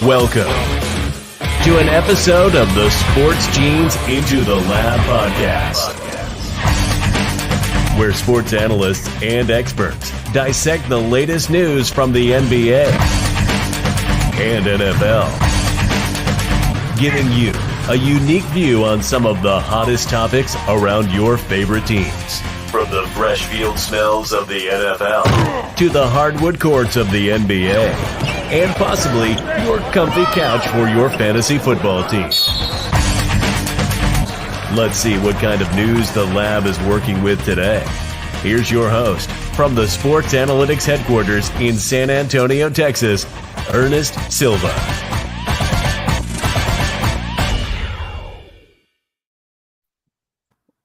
Welcome to an episode of the Sports Genes Into the Lab podcast, where sports analysts and experts dissect the latest news from the NBA and NFL, giving you a unique view on some of the hottest topics around your favorite teams. From the fresh field smells of the NFL to the hardwood courts of the NBA, and possibly your comfy couch for your fantasy football team. Let's see what kind of news the lab is working with today. Here's your host from the Sports Analytics headquarters in San Antonio, Texas, Ernest Silva.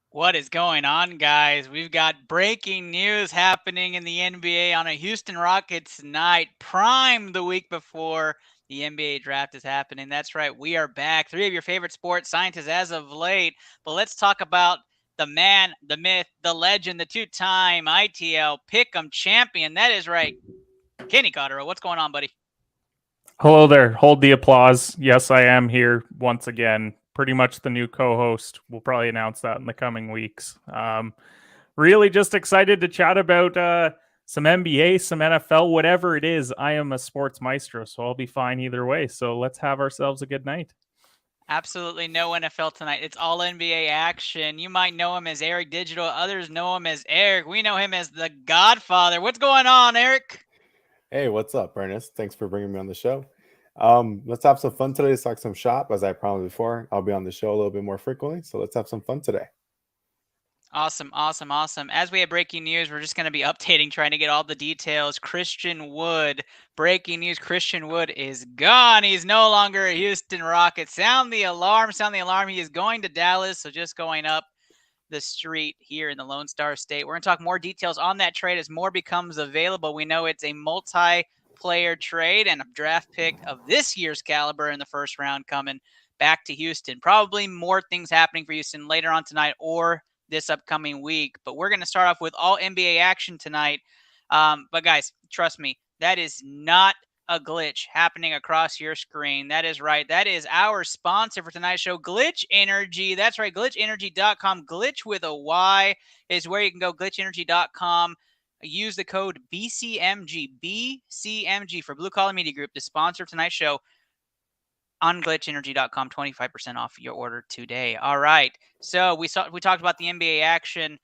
What is going on, guys? We've got breaking news happening in the NBA on a Houston Rockets night, prime the week before the NBA draft is happening. That's right, we are back. Three of your favorite sports scientists as of late. But let's talk about the man, the myth, the legend, the two-time ITL Pick'em champion. That is right, Kenny Cotterill. What's going on, buddy? Hello there. Hold the applause. Yes, I am here once again. Pretty much the new co-host. We'll probably announce that in the coming weeks. Really just excited to chat about some NBA, some NFL, whatever it is. I am a sports maestro, so I'll be fine either way. So let's have ourselves a good night. Absolutely no NFL tonight. It's all NBA action. You might know him as Eric Digital. Others know him as Eric. We know him as the Godfather. What's going on, Eric? Hey, what's up, Ernest? Thanks for bringing me on the show. Let's have some fun today. Let's talk some shop. As I promised before, I'll be on the show a little bit more frequently. So let's have some fun today. Awesome. As we have breaking news, we're just going to be updating, trying to get all the details. Christian Wood, breaking news. Christian Wood is gone. He's no longer a Houston Rocket. Sound the alarm. He is going to Dallas. So just going up the street here in the Lone Star State. We're going to talk more details on that trade as more becomes available. We know it's a multi-player trade and a draft pick of this year's caliber in the first round coming back to Houston. Probably more things happening for Houston later on tonight or this upcoming week. But we're going to start off with all NBA action tonight. But guys, trust me, that is not a glitch happening across your screen. That is right. That is our sponsor for tonight's show, Glitch Energy. That's right, glitchenergy.com. Glitch with a Y is where you can go, glitchenergy.com. Use the code BCMG for Blue Collar Media Group, the sponsor of tonight's show, on glitchenergy.com, 25% off your order today. All right. So we talked about the NBA action.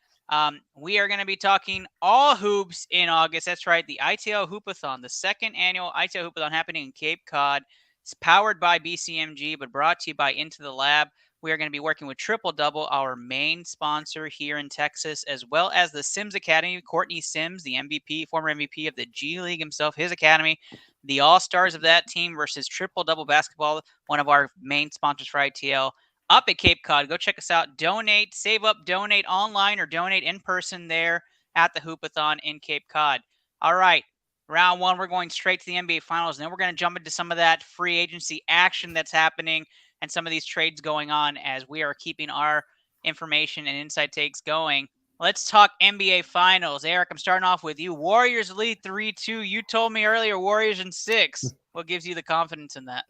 We are going to be talking all hoops in August. That's right. The ITL Hoopathon, the second annual ITL Hoopathon happening in Cape Cod. It's powered by BCMG, but brought to you by Into the Lab. We are going to be working with Triple Double, our main sponsor here in Texas, as well as the Sims Academy. Courtney Sims, the MVP, former MVP of the G League himself, his academy. The all-stars of that team versus Triple Double Basketball, one of our main sponsors for ITL, up at Cape Cod. Go check us out. Donate, save up, donate online or donate in person there at the Hoopathon in Cape Cod. All right. Round one, we're going straight to the NBA Finals. And then we're going to jump into some of that free agency action that's happening and some of these trades going on as we are keeping our information and inside takes going. Let's talk NBA Finals. Eric, I'm starting off with you. Warriors lead 3-2. You told me earlier Warriors in 6. What gives you the confidence in that?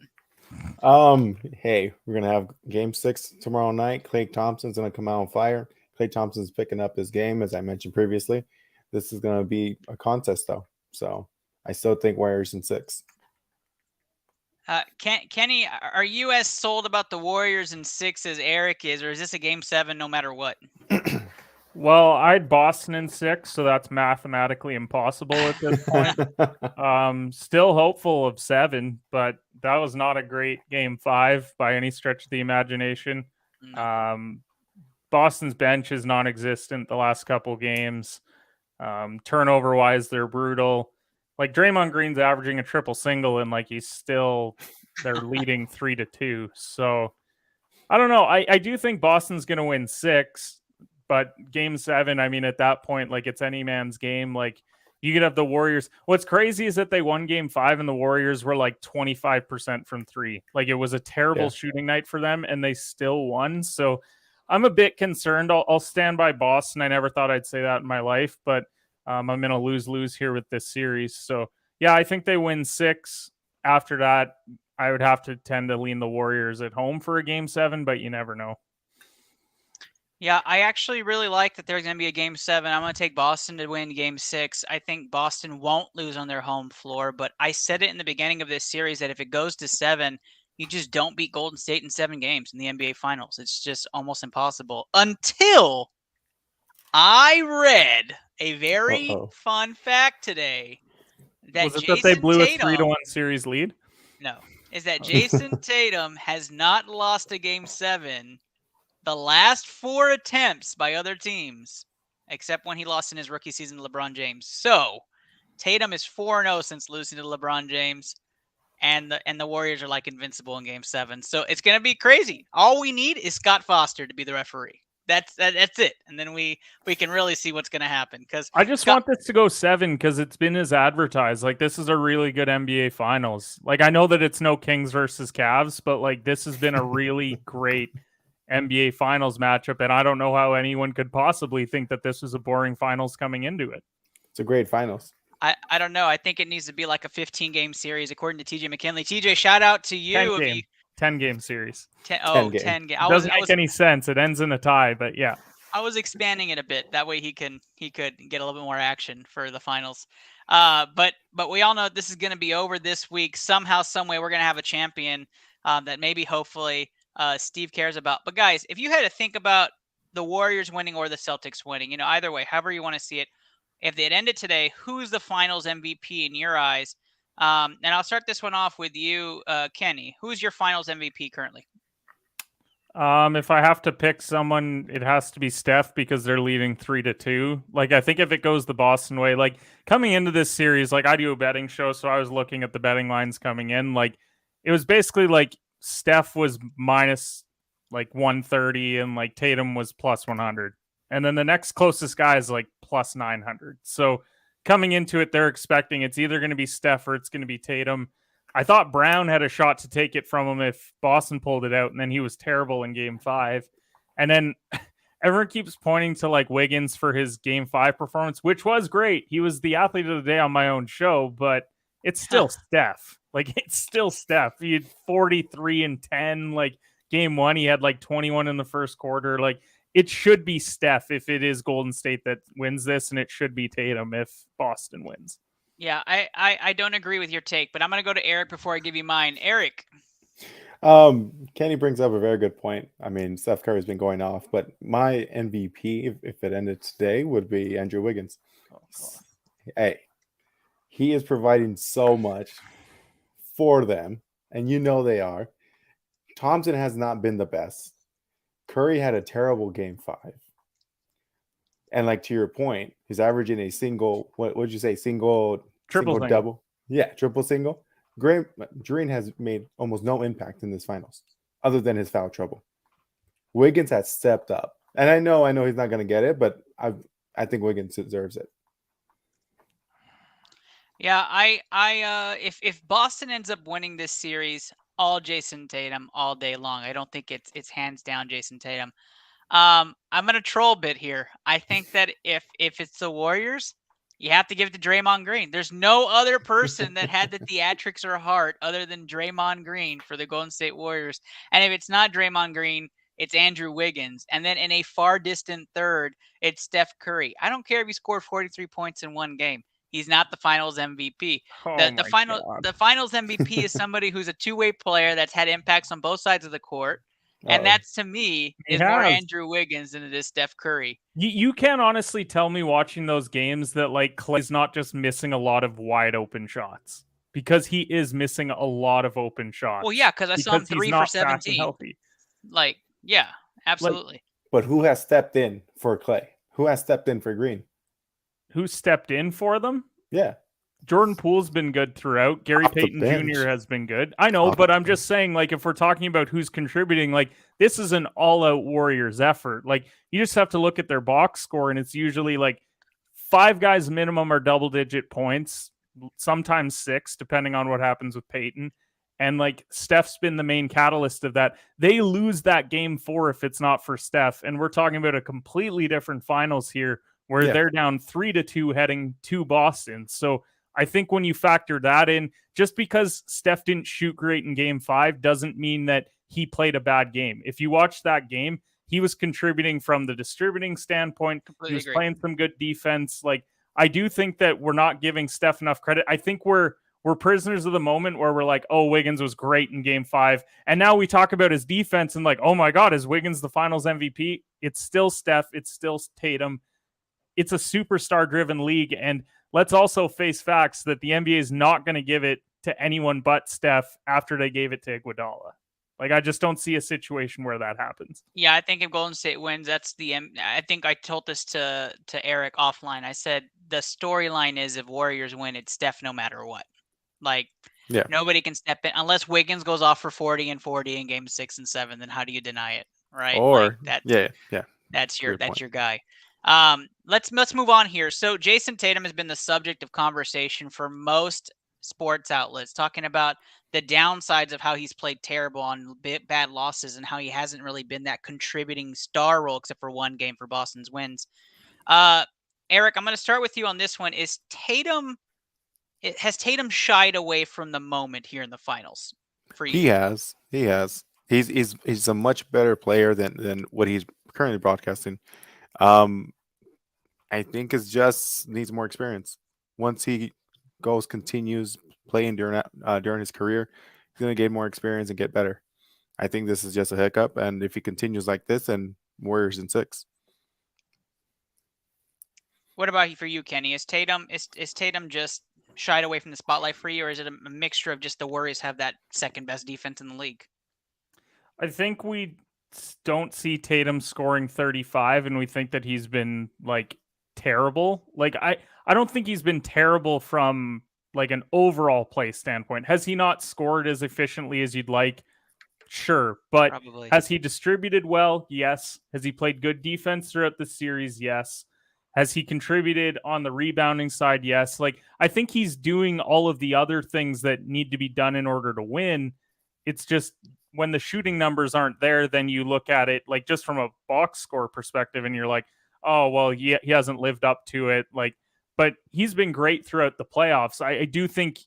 Hey, we're going to have game 6 tomorrow night. Klay Thompson's going to come out on fire. Klay Thompson's picking up his game, as I mentioned previously. This is going to be a contest, though. So I still think Warriors in 6. Kenny, are you as sold about the Warriors in 6 as Eric is, or is this a game 7 no matter what? Well, I had Boston in 6, so that's mathematically impossible at this point. Still hopeful of 7, but that was not a great game 5 by any stretch of the imagination. Boston's bench is non-existent the last couple games. Turnover-wise, they're brutal. Like Draymond Green's averaging a triple single, and like they're leading 3-2. So I don't know. I do think Boston's going to win 6. But game 7, I mean, at that point, like it's any man's game. Like you could have the Warriors. What's crazy is that they won game 5 and the Warriors were like 25% from 3. Like it was a terrible shooting night for them and they still won. So I'm a bit concerned. I'll stand by Boston. I never thought I'd say that in my life, but I'm in a lose-lose here with this series. So yeah, I think they win 6. After that, I would have to tend to lean the Warriors at home for a game 7, but you never know. Yeah, I actually really like that there's going to be a game 7. I'm going to take Boston to win game 6. I think Boston won't lose on their home floor, but I said it in the beginning of this series that if it goes to 7, you just don't beat Golden State in 7 games in the NBA Finals. It's just almost impossible until I read a very fun fact today. Was it that they blew a 3-1 series lead? No, is that Jason Tatum has not lost a game 7 the last 4 attempts by other teams, except when he lost in his rookie season to LeBron James. So Tatum is 4-0 since losing to LeBron James, and the Warriors are like invincible in game 7. So it's going to be crazy. All we need is Scott Foster to be the referee. That's it. And then we can really see what's going to happen. Because I just want this to go 7 because it's been as advertised. Like, this is a really good NBA Finals. Like, I know that it's no Kings versus Cavs, but like, this has been a really great NBA Finals matchup, and I don't know how anyone could possibly think that this was a boring Finals coming into it. It's a great Finals. I don't know. I think it needs to be like a 15-game series, according to TJ McKinley. TJ, shout out to you. 10-game series. 10 game. Doesn't make any sense. It ends in a tie, but yeah. I was expanding it a bit. That way he could get a little bit more action for the Finals. But we all know this is going to be over this week. Somehow, some way, we're going to have a champion that maybe, hopefully, Steve cares about. But guys, if you had to think about the Warriors winning or the Celtics winning, either way, however you want to see it, if it ended today, who's the Finals MVP in your eyes? And I'll start this one off with you, Kenny. Who's your Finals MVP currently? If I have to pick someone, it has to be Steph because they're leading 3-2. Like, I think if it goes the Boston way, like coming into this series, like I do a betting show, so I was looking at the betting lines coming in. Like, it was basically like Steph was minus like 130 and like Tatum was plus 100. And then the next closest guy is like plus 900. So coming into it, they're expecting it's either going to be Steph or it's going to be Tatum. I thought Brown had a shot to take it from him if Boston pulled it out, and then he was terrible in game 5. And then everyone keeps pointing to like Wiggins for his game 5 performance, which was great. He was the athlete of the day on my own show, but it's still Steph. Like, it's still Steph. He had 43 and 10. Like, game 1, he had like 21 in the first quarter. Like, it should be Steph if it is Golden State that wins this, and it should be Tatum if Boston wins. Yeah, I don't agree with your take, but I'm going to go to Eric before I give you mine. Eric. Kenny brings up a very good point. I mean, Steph Curry's been going off, but my MVP, if it ended today, would be Andrew Wiggins. Hey, he is providing so much for them, and they are. Thompson has not been the best. Curry had a terrible game 5. And like to your point, he's averaging a single, what would you say, triple double? Yeah, triple single. Green has made almost no impact in this Finals other than his foul trouble. Wiggins has stepped up. And I know he's not going to get it, but I think Wiggins deserves it. Yeah, if Boston ends up winning this series, all Jason Tatum all day long. I don't think it's hands down Jason Tatum. I'm going to troll a bit here. I think that if it's the Warriors, you have to give it to Draymond Green. There's no other person that had the theatrics or heart other than Draymond Green for the Golden State Warriors. And if it's not Draymond Green, it's Andrew Wiggins. And then in a far distant third, it's Steph Curry. I don't care if he scored 43 points in one game. He's not the Finals MVP. The Finals MVP is somebody who's a two-way player that's had impacts on both sides of the court. And that's, to me, is more Andrew Wiggins than it is Steph Curry. You can't honestly tell me watching those games that like Clay's not just missing a lot of wide open shots, because he is missing a lot of open shots. Well, yeah, because I saw him 3 for 17. Like, yeah, absolutely. But who has stepped in for Clay? Who has stepped in for Green? Who stepped in for them? Yeah. Jordan Poole's been good throughout. Gary Payton Jr. has been good. I know, but I'm just saying, like, if we're talking about who's contributing, like, this is an all-out Warriors effort. Like, you just have to look at their box score, and it's usually, like, 5 guys minimum are double-digit points, sometimes 6, depending on what happens with Payton. And, like, Steph's been the main catalyst of that. They lose that game 4 if it's not for Steph, and we're talking about a completely different Finals here, where they're down 3-2 heading to Boston. So I think when you factor that in, just because Steph didn't shoot great in game 5 doesn't mean that he played a bad game. If you watch that game, he was contributing from the distributing standpoint. Completely He was agree. playing some good defense. Like, I do think that we're not giving Steph enough credit. I think we're prisoners of the moment where we're like, oh, Wiggins was great in game 5. And now we talk about his defense and like, oh my God, is Wiggins the finals MVP? It's still Steph. It's still Tatum. It's a superstar driven league. And let's also face facts that the NBA is not going to give it to anyone but Steph after they gave it to Iguodala. Like, I just don't see a situation where that happens. Yeah, I think if Golden State wins, that's I think I told this to Eric offline. I said the storyline is if Warriors win, it's Steph no matter what. Like, Yeah. nobody can step in unless Wiggins goes off for 40 and 40 in game 6 and 7. Then how do you deny it, right? Or like that's your Great point. your guy. Let's move on here. So Jason Tatum has been the subject of conversation for most sports outlets, talking about the downsides of how he's played terrible on bad losses and how he hasn't really been that contributing star role except for one game for Boston's wins. Eric, I'm going to start with you on this one. Has Tatum shied away from the moment here in the finals for you? He has. He's a much better player than what he's currently broadcasting. I think it's just needs more experience. Once he continues playing during his career, he's going to gain more experience and get better. I think this is just a hiccup, and if he continues like this, then Warriors in 6. What about for you, Kenny? Is Tatum just shied away from the spotlight for you, or is it a mixture of just the Warriors have that second best defense in the league? I think we don't see Tatum scoring 35, and we think that he's been like terrible. Like, I don't think he's been terrible from like an overall play standpoint. Has he not scored as efficiently as you'd like? Sure. But Probably. Has he distributed well? Yes. Has he played good defense throughout the series? Yes. Has he contributed on the rebounding side? Yes. Like, I think he's doing all of the other things that need to be done in order to win. It's just when the shooting numbers aren't there, then you look at it like just from a box score perspective and you're like, oh, well, he hasn't lived up to it. Like, but he's been great throughout the playoffs. I do think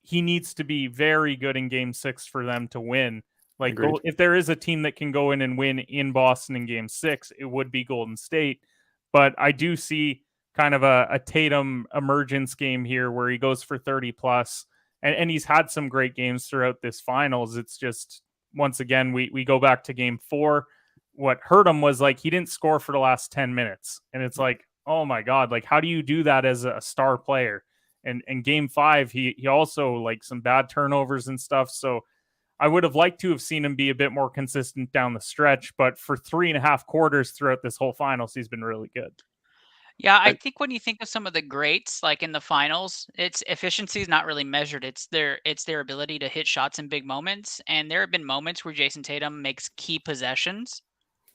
he needs to be very good in game 6 for them to win. Like, if there is a team that can go in and win in Boston in game 6, it would be Golden State. But I do see kind of a Tatum emergence game here where he goes for 30 plus, and he's had some great games throughout this finals. It's just, once again, we go back to game 4. What hurt him was like he didn't score for the last 10 minutes. And it's like, oh my God, like how do you do that as a star player? And game 5, he also like some bad turnovers and stuff. So I would have liked to have seen him be a bit more consistent down the stretch, but for 3.5 quarters throughout this whole finals, he's been really good. Yeah, I think when you think of some of the greats, like in the finals, its efficiency is not really measured. It's their ability to hit shots in big moments. And there have been moments where Jason Tatum makes key possessions,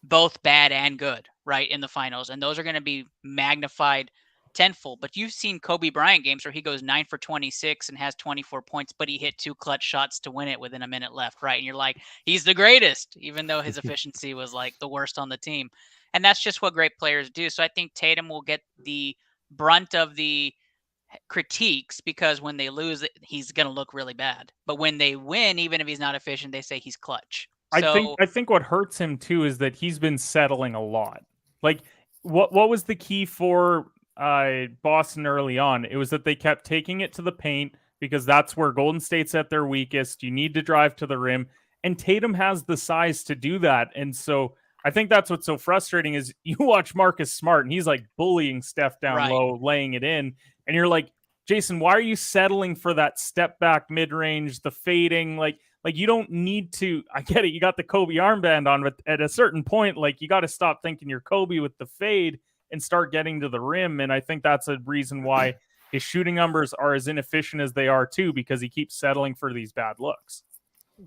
both bad and good, right, in the finals. And those are going to be magnified tenfold. But you've seen Kobe Bryant games where he goes 9 for 26 and has 24 points, but he hit 2 clutch shots to win it within a minute left, right? And you're like, he's the greatest, even though his efficiency was like the worst on the team. And that's just what great players do. So I think Tatum will get the brunt of the critiques because when they lose, he's going to look really bad. But when they win, even if he's not efficient, they say he's clutch. So, I think what hurts him too is that he's been settling a lot. Like, what was the key for Boston early on? It was that they kept taking it to the paint because that's where Golden State's at their weakest. You need to drive to the rim, and Tatum has the size to do that. And so I think that's what's so frustrating is you watch Marcus Smart and he's like bullying Steph down low, laying it in. And you're like, Jason, why are you settling for that step back mid-range, the fading? Like you don't need to, I get it. You got the Kobe armband on, but at a certain point, like you got to stop thinking you're Kobe with the fade and start getting to the rim. And I think that's a reason why his shooting numbers are as inefficient as they are too, because he keeps settling for these bad looks.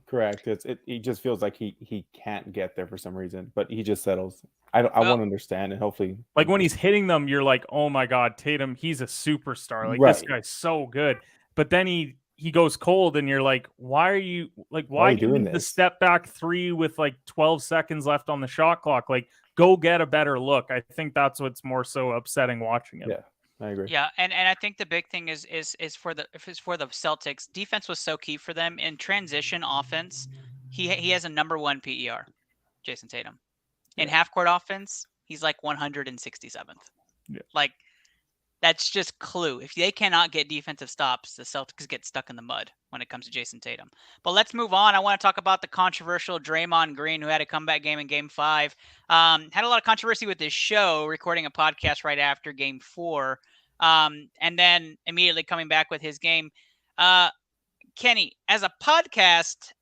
Correct. It just feels like he can't get there for some reason, but he just settles. I want to understand, and hopefully, like when he's hitting them, you're like, oh my God, Tatum, he's a superstar. Like this guy's so good. But then he goes cold, and you're like, why are you doing the step back 3 with like 12 seconds left on the shot clock? Like, go get a better look. I think that's what's more so upsetting watching it. Yeah. I agree. Yeah, and I think the big thing is for the Celtics, defense was so key for them in transition offense. He has a number 1 PER, Jason Tatum. In half court offense, he's like 167th. Yeah. Like that's just clue. If they cannot get defensive stops, the Celtics get stuck in the mud when it comes to Jason Tatum. But let's move on. I want to talk about the controversial Draymond Green, who had a comeback game in Game 5. Had a lot of controversy with his show, recording a podcast right after Game 4, and then immediately coming back with his game. Kenny, as a podcast,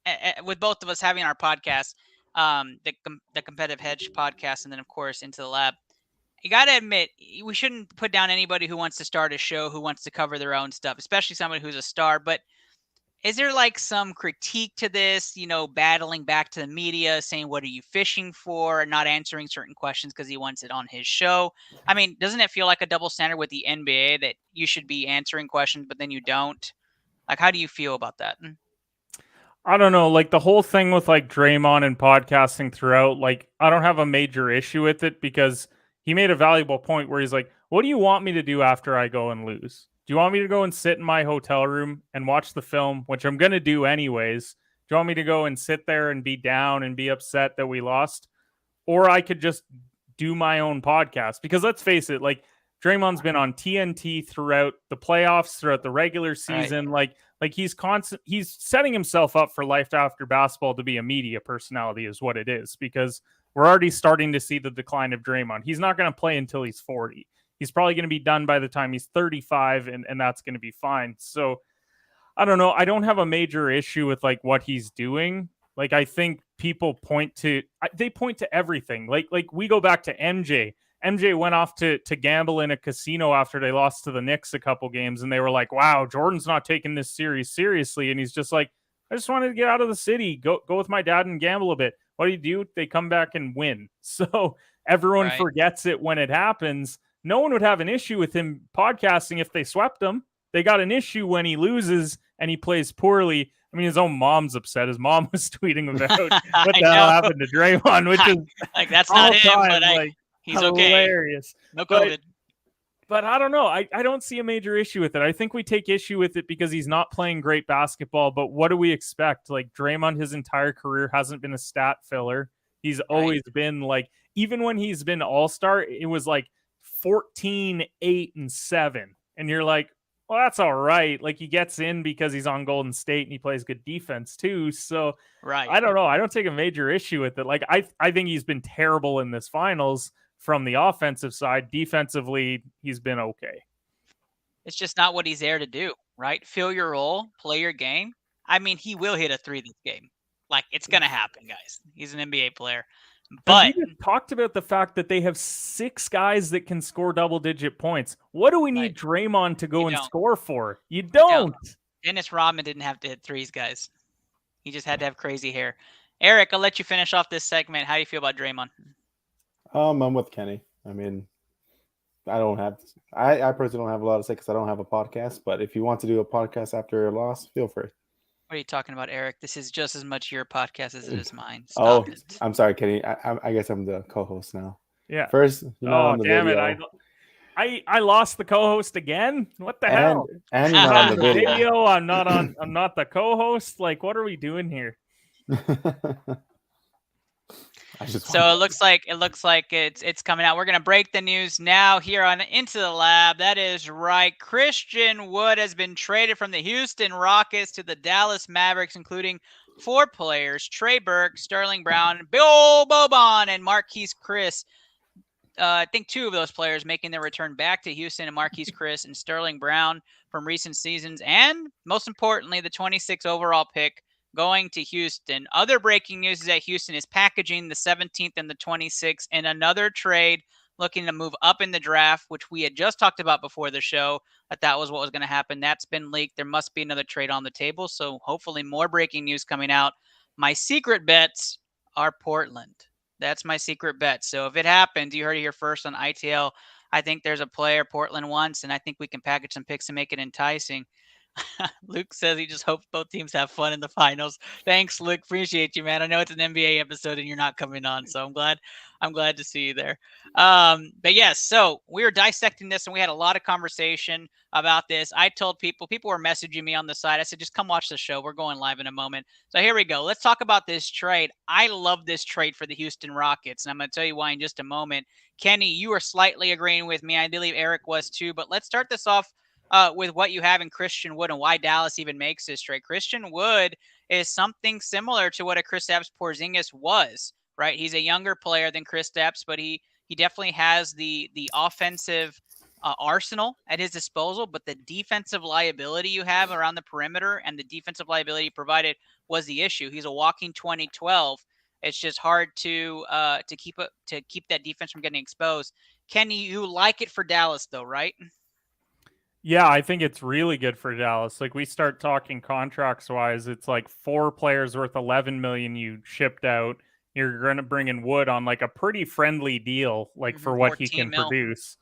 with both of us having our podcast, the Competitive Hedge podcast, and then, of course, Into the Lab, you got to admit, we shouldn't put down anybody who wants to start a show, who wants to cover their own stuff, especially somebody who's a star. But is there like some critique to this, battling back to the media, saying, what are you fishing for, and not answering certain questions because he wants it on his show? I mean, doesn't it feel like a double standard with the NBA that you should be answering questions, but then you don't? Like, how do you feel about that? I don't know, like the whole thing with like Draymond and podcasting throughout, like I don't have a major issue with it because he made a valuable point where he's like, what do you want me to do after I go and lose? Do you want me to go and sit in my hotel room and watch the film, which I'm going to do anyways? Do you want me to go and sit there and be down and be upset that we lost? Or I could just do my own podcast? Because let's face it, like Draymond's been on TNT throughout the playoffs, throughout the regular season. Right. Like he's setting himself up for life after basketball to be a media personality is what it is, because we're already starting to see the decline of Draymond. He's not going to play until he's 40. He's probably going to be done by the time he's 35, and that's going to be fine. So I don't know. I don't have a major issue with like what he's doing. Like I think people point to everything. Like we go back to MJ. MJ went off to gamble in a casino after they lost to the Knicks a couple games, and they were like, wow, Jordan's not taking this series seriously. And he's just like, I just wanted to get out of the city, go with my dad and gamble a bit. What do? They come back and win. So everyone forgets it when it happens. No one would have an issue with him podcasting if they swept him. They got an issue when he loses and he plays poorly. I mean, his own mom's upset. His mom was tweeting about what the hell happened to Draymond, which is like that's not him, but he's hilarious. Okay. No COVID. But I don't know. I don't see a major issue with it. I think we take issue with it because he's not playing great basketball. But what do we expect? Like Draymond, his entire career hasn't been a stat filler. He's always been like, even when he's been all-star, it was like 14, 8, and 7. And you're like, well, that's all right. Like he gets in because he's on Golden State and he plays good defense too. So I don't know. I don't take a major issue with it. Like I think he's been terrible in this finals from the offensive side. Defensively, he's been okay. It's just not what he's there to do, right? Fill your role, play your game. I mean, he will hit a 3 this game. Like it's going to happen, guys. He's an NBA player. But we talked about the fact that they have 6 guys that can score double-digit points. What do we need Draymond to go and score for? You don't. Dennis Rodman didn't have to hit 3s, guys. He just had to have crazy hair. Eric, I'll let you finish off this segment. How do you feel about Draymond? I'm with Kenny. I mean, I personally don't have a lot to say because I don't have a podcast. But if you want to do a podcast after a loss, feel free. What are you talking about, Eric? This is just as much your podcast as it is mine. Stop it. I'm sorry, Kenny. I guess I'm the co-host now. Yeah. First, on the damn video. It! I lost the co-host again. What the hell? And you're not on the video. I'm not the co-host. Like, what are we doing here? So it looks like it's coming out. We're gonna break the news now here on Into the Lab. That is right. Christian Wood has been traded from the Houston Rockets to the Dallas Mavericks, including 4 players: Trey Burke, Sterling Brown, Bill Boban, and Marquise Chris. I think 2 of those players making their return back to Houston, and Marquise Chris and Sterling Brown from recent seasons, and most importantly, the 26th overall pick going to Houston. Other breaking news is that Houston is packaging the 17th and the 26th in another trade, looking to move up in the draft, which we had just talked about before the show, that was what was going to happen. That's been leaked. There must be another trade on the table, so hopefully more breaking news coming out. My secret bets are Portland. That's my secret bet. So if it happens, you heard it here first on ITL. I think there's a player Portland wants, and I think we can package some picks and make it enticing. Luke says he just hopes both teams have fun in the finals. Thanks, Luke. Appreciate you, man. I know it's an NBA episode and you're not coming on, so I'm glad to see you there. But yes, so we were dissecting this and we had a lot of conversation about this. I told people were messaging me on the side. I said, just come watch the show. We're going live in a moment. So here we go. Let's talk about this trade. I love this trade for the Houston Rockets, and I'm going to tell you why in just a moment. Kenny, you are slightly agreeing with me. I believe Eric was too, but let's start this off with what you have in Christian Wood and why Dallas even makes this trade. Christian Wood is something similar to what a Kristaps Porzingis was, right? He's a younger player than Kristaps, but he definitely has the offensive arsenal at his disposal, but the defensive liability you have around the perimeter and the defensive liability provided was the issue. He's a walking 2012. It's just hard to keep that defense from getting exposed. Kenny, you like it for Dallas though, right? Yeah, I think it's really good for Dallas. Like, we start talking contracts wise, it's like 4 players worth $11 million you shipped out. You're going to bring in Wood on like a pretty friendly deal, like for what he can produce.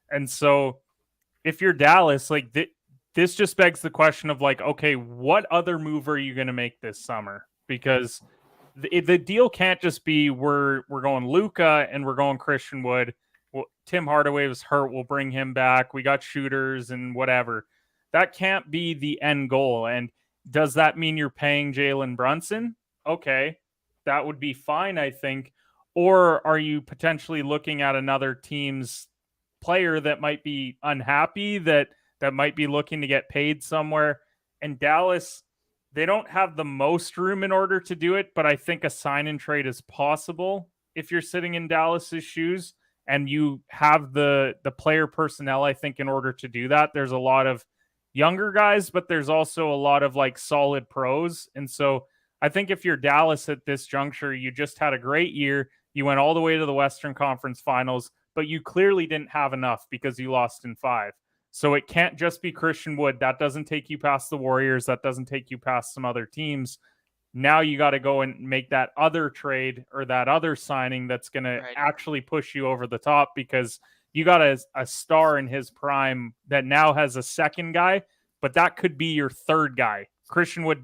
And so if you're Dallas, like this just begs the question of like, okay, what other move are you going to make this summer? Because the deal can't just be we're going Luka and we're going Christian Wood. Tim Hardaway was hurt. We'll bring him back. We got shooters and whatever. That can't be the end goal. And does that mean you're paying Jalen Brunson? Okay, that would be fine, I think. Or are you potentially looking at another team's player that might be unhappy, that might be looking to get paid somewhere? And Dallas, they don't have the most room in order to do it, but I think a sign and trade is possible if you're sitting in Dallas's shoes. And you have the player personnel, I think, in order to do that. There's a lot of younger guys, but there's also a lot of like solid pros. And so I think if you're Dallas at this juncture, you just had a great year. You went all the way to the Western Conference Finals, but you clearly didn't have enough because you lost in 5. So it can't just be Christian Wood. That doesn't take you past the Warriors. That doesn't take you past some other teams. Now you got to go and make that other trade or that other signing that's going to actually push you over the top, because you got a star in his prime that now has a second guy, but that could be your third guy. Christian Wood,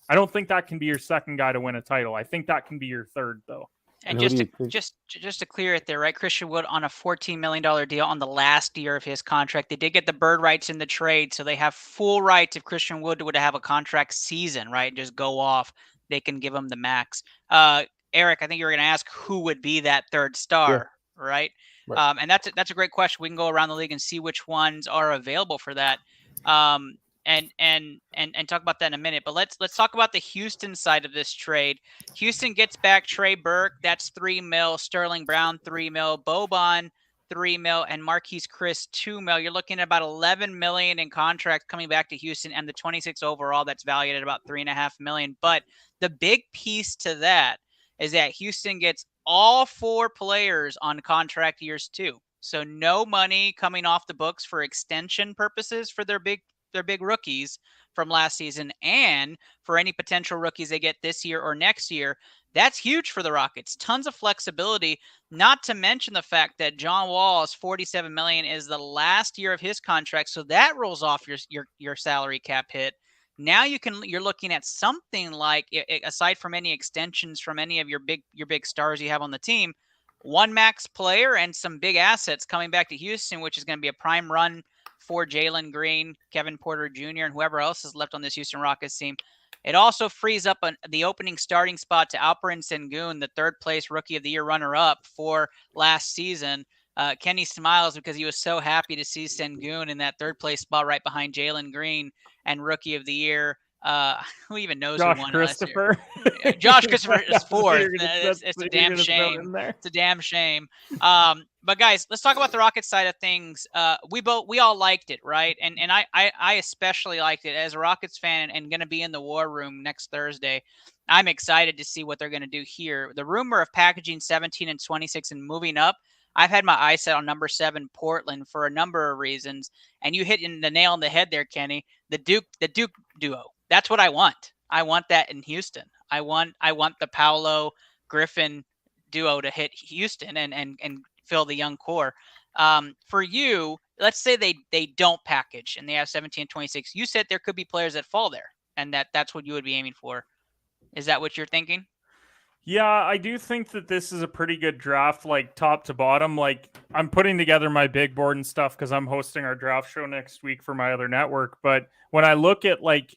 I don't think that can be your second guy to win a title. I think that can be your third, though. And just to clear it there, right? Christian Wood on a $14 million deal on the last year of his contract. They did get the bird rights in the trade, so they have full rights if Christian Wood would have a contract season, right? Just go off. They can give him the max. Eric, I think you were going to ask who would be that third star, right? And that's a great question. We can go around the league and see which ones are available for that. And talk about that in a minute. But let's talk about the Houston side of this trade. Houston gets back Trey Burke. That's $3 million. Sterling Brown, $3 million. Boban, $3 million. And Marquise Chris, $2 million. You're looking at about $11 million in contracts coming back to Houston, and the 26 overall that's valued at about $3.5 million. But the big piece to that is that Houston gets all 4 players on contract years 2. So no money coming off the books for extension purposes for their big rookies from last season, and for any potential rookies they get this year or next year. That's huge for the Rockets. Tons of flexibility, not to mention the fact that John Wall's $47 million is the last year of his contract, so that rolls off your salary cap hit. Now you're looking at something like, aside from any extensions from any of your big stars you have on the team, 1 max player and some big assets coming back to Houston, which is going to be a prime run for Jalen Green, Kevin Porter Jr., and whoever else is left on this Houston Rockets team. It also frees up the opening starting spot to Alperen Sengun, the 3rd place Rookie of the Year runner-up for last season. Kenny smiles because he was so happy to see Sengun in that 3rd place spot right behind Jalen Green and Rookie of the Year. Who even knows Josh who won Christopher? last year? Josh Christopher is 4th. It's a damn shame. It's a damn shame. But guys, let's talk about the Rockets side of things. We all liked it, right? And I especially liked it as a Rockets fan and going to be in the war room next Thursday. I'm excited to see what they're going to do here. The rumor of packaging 17 and 26 and moving up, I've had my eye set on number 7 Portland for a number of reasons, and you hit the nail on the head there, Kenny. The Duke duo. That's what I want. I want that in Houston. I want the Paolo Griffin duo to hit Houston and fill the young core. For you, let's say they don't package and they have 17 and 26. You said there could be players that fall there, and that's what you would be aiming for. Is that what you're thinking? Yeah, I do think that this is a pretty good draft, like top to bottom. Like I'm putting together my big board and stuff because I'm hosting our draft show next week for my other network. But when I look at like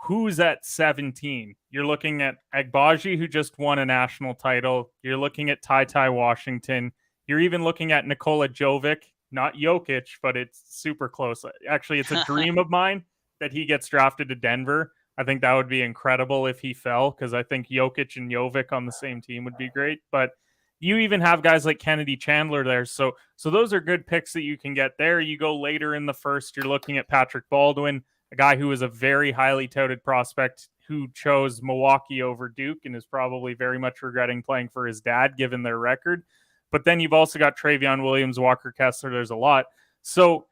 who's at 17, you're looking at Agbaji, who just won a national title. You're looking at Ty Washington. You're even looking at Nikola Jovic, not Jokic, but it's super close. Actually, it's a dream of mine that he gets drafted to Denver. I think that would be incredible if he fell, because I think Jokic and Jovic on the same team would be great. But you even have guys like Kennedy Chandler there. So those are good picks that you can get there. You go later in the first, you're looking at Patrick Baldwin, a guy who is a very highly touted prospect who chose Milwaukee over Duke and is probably very much regretting playing for his dad, given their record. But then you've also got Travion Williams, Walker Kessler. There's a lot. So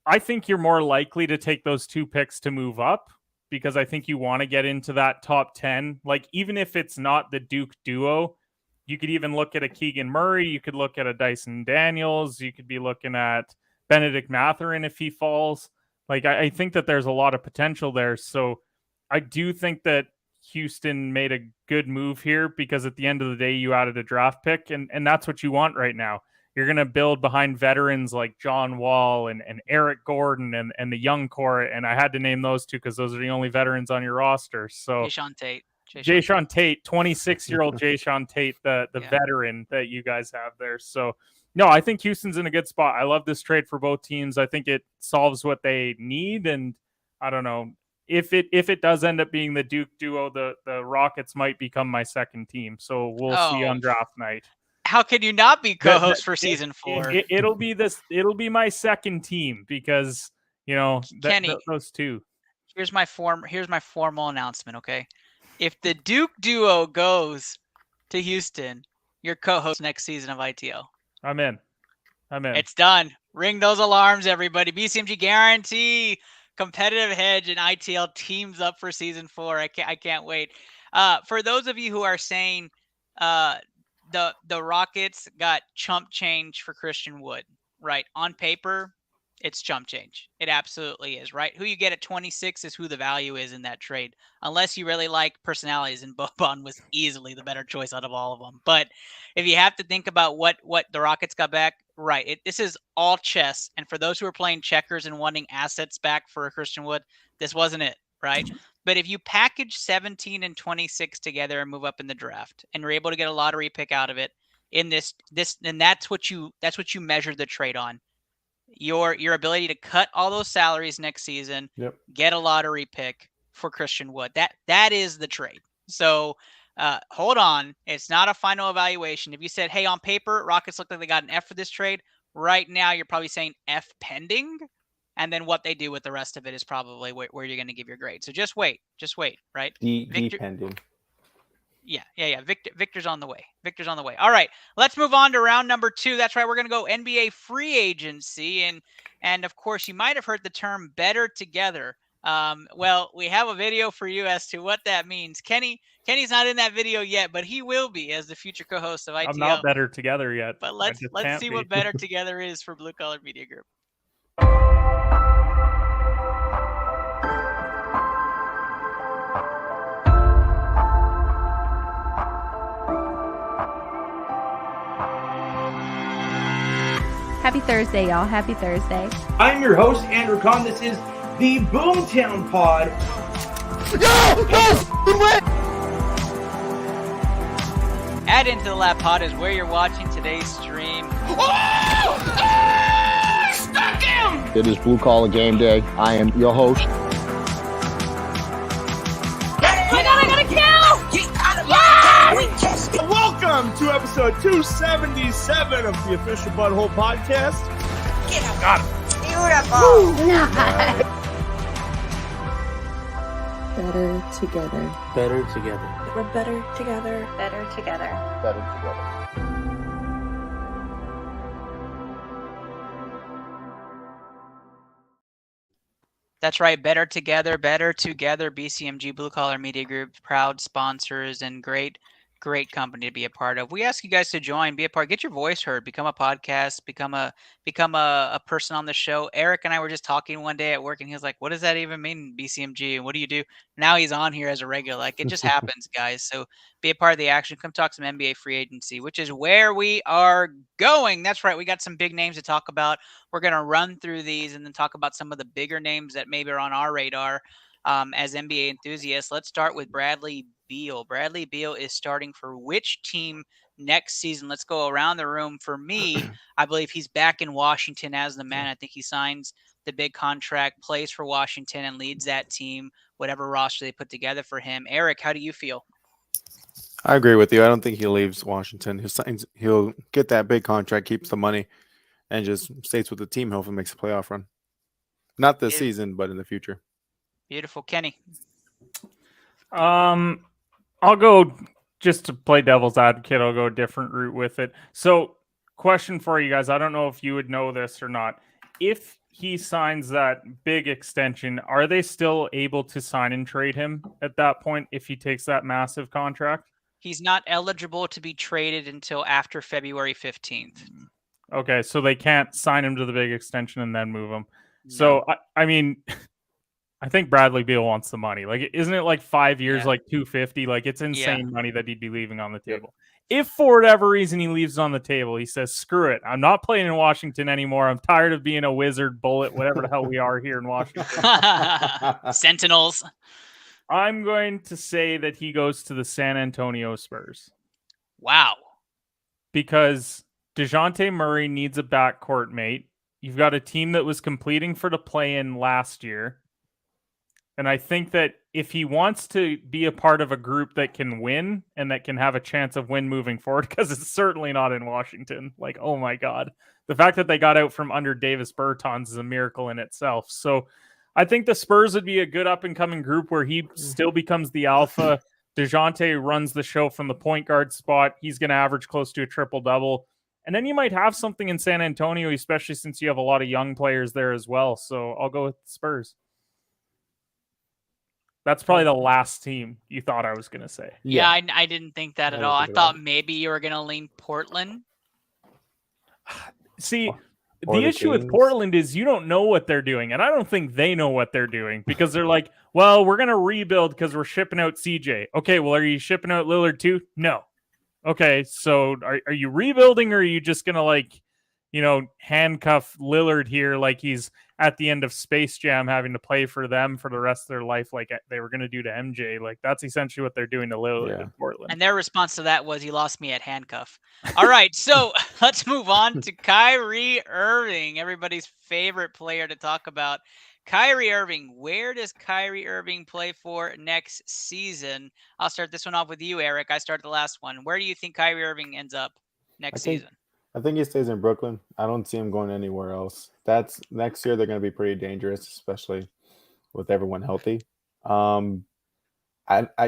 I think you're more likely to take those two picks to move up, because I think you want to get into that top 10. Like, even if it's not the Duke duo, you could even look at a Keegan Murray. You could look at a Dyson Daniels. You could be looking at Benedict Mathurin if he falls. Like, I think that there's a lot of potential there. So I do think that Houston made a good move here, because at the end of the day, you added a draft pick, and that's what you want right now. You're going to build behind veterans like John Wall and Eric Gordon and the young core. And I had to name those two because those are the only veterans on your roster. So Jayshawn Tate. Jayshawn Tate, 26-year-old Jayshawn Tate, the veteran that you guys have there. So, no, I think Houston's in a good spot. I love this trade for both teams. I think it solves what they need. And I don't know, if it does end up being the Duke duo, the Rockets might become my second team. So we'll see on draft night. How could you not be co-host for season 4? It'll be my second team, because Kenny, those two. Here's my formal announcement. Okay, if the Duke duo goes to Houston, you're co-host next season of ITL. I'm in. It's done. Ring those alarms, everybody. BCMG guarantee competitive hedge and ITL teams up for season 4. I can't wait. For those of you who are saying, the Rockets got chump change for Christian Wood, right? On paper, it's chump change. It absolutely is, right? Who you get at 26 is who the value is in that trade, unless you really like personalities, and Boban was easily the better choice out of all of them. But if you have to think about what the Rockets got back, right, this is all chess. And for those who are playing checkers and wanting assets back for Christian Wood, this wasn't it, right? But if you package 17 and 26 together and move up in the draft, and we're able to get a lottery pick out of it in this, and that's what you measure the trade on. Your ability to cut all those salaries next season, get a lottery pick for Christian Wood. That is the trade. So hold on. It's not a final evaluation. If you said, hey, on paper, Rockets look like they got an F for this trade, right now you're probably saying F pending. And then what they do with the rest of it is probably where you're going to give your grade. So just wait, right? Depending. Yeah. Victor's on the way. All right, let's move on to round number 2. That's right. We're going to go NBA free agency. And of course, you might have heard the term better together. Well, we have a video for you as to what that means. Kenny's not in that video yet, but he will be as the future co-host of ITL. I'm not better together yet. But let's see what better together is for Blue Collar Media Group. Happy Thursday, y'all. Happy Thursday. I'm your host, Andrew Kahn. This is the Boomtown Pod. Add into the Lab Pod is where you're watching today's stream. Stuck him! It is Blue Collar Game Day. I am your host. I got a kill! Get out of my Welcome to episode 277 of the Official Butthole Podcast. Get him. Got him. Beautiful. Better together. Better together. We're better together. Better together. Better together. That's right. Better together. BCMG Blue Collar Media Group, proud sponsors and great great company to be a part of. We ask you guys to join, be a part, get your voice heard, become a podcast, become a person on the show. Eric and I were just talking one day at work, and he was like, "What does that even mean, BCMG? And what do you do?" Now he's on here as a regular. Like, it just happens, guys. So be a part of the action. Come talk some NBA free agency, which is where we are going. That's right. We got some big names to talk about. We're gonna run through these and then talk about some of the bigger names that maybe are on our radar. As NBA enthusiasts, let's start with Bradley Beal. Bradley Beal is starting for which team next season? Let's go around the room. For me, I believe he's back in Washington as the man. I think he signs the big contract, plays for Washington, and leads that team, whatever roster they put together for him. Eric, how do you feel? I agree with you. I don't think he leaves Washington. He'll get that big contract, keeps the money, and just stays with the team. Hopefully makes a playoff run. Not this season, but in the future. Beautiful. Kenny? I'll go, just to play devil's advocate, I'll go a different route with it. So, question for you guys. I don't know if you would know this or not. If he signs that big extension, are they still able to sign and trade him at that point if he takes that massive contract? He's not eligible to be traded until after February 15th. Okay, so they can't sign him to the big extension and then move him. No. So, I mean, I think Bradley Beal wants the money. Like, isn't it like 5 years, like $250? Like, it's insane money that he'd be leaving on the table. If for whatever reason he leaves on the table, he says, screw it. I'm not playing in Washington anymore. I'm tired of being a wizard, bullet, whatever the hell we are here in Washington. Sentinels. I'm going to say that he goes to the San Antonio Spurs. Wow. Because DeJounte Murray needs a backcourt mate. You've got a team that was completing for the play-in last year. And I think that if he wants to be a part of a group that can win and that can have a chance of win moving forward, because it's certainly not in Washington. Like, oh my God. The fact that they got out from under Davis Bertans is a miracle in itself. So I think the Spurs would be a good up-and-coming group where he still becomes the alpha. DeJounte runs the show from the point guard spot. He's going to average close to a triple-double. And then you might have something in San Antonio, especially since you have a lot of young players there as well. So I'll go with the Spurs. That's probably the last team you thought I was going to say. Yeah, I didn't think that at all. I thought maybe you were going to lean Portland. See, the issue with Portland is you don't know what they're doing, and I don't think they know what they're doing because they're like, well, we're going to rebuild because we're shipping out CJ. Okay, well, are you shipping out Lillard too? No. Okay, so are you rebuilding or are you just going to, handcuff Lillard here like he's at the end of Space Jam having to play for them for the rest of their life like they were going to do to MJ? Like, that's essentially what they're doing to Lillard in Portland. And their response to that was, he lost me at handcuff. All right, so let's move on to Kyrie Irving, everybody's favorite player to talk about. Kyrie Irving, where does Kyrie Irving play for next season? I'll start this one off with you, Eric. I started the last one. Where do you think Kyrie Irving ends up next season? I think he stays in Brooklyn. I don't see him going anywhere else. That's next year. They're going to be pretty dangerous, especially with everyone healthy. I'm going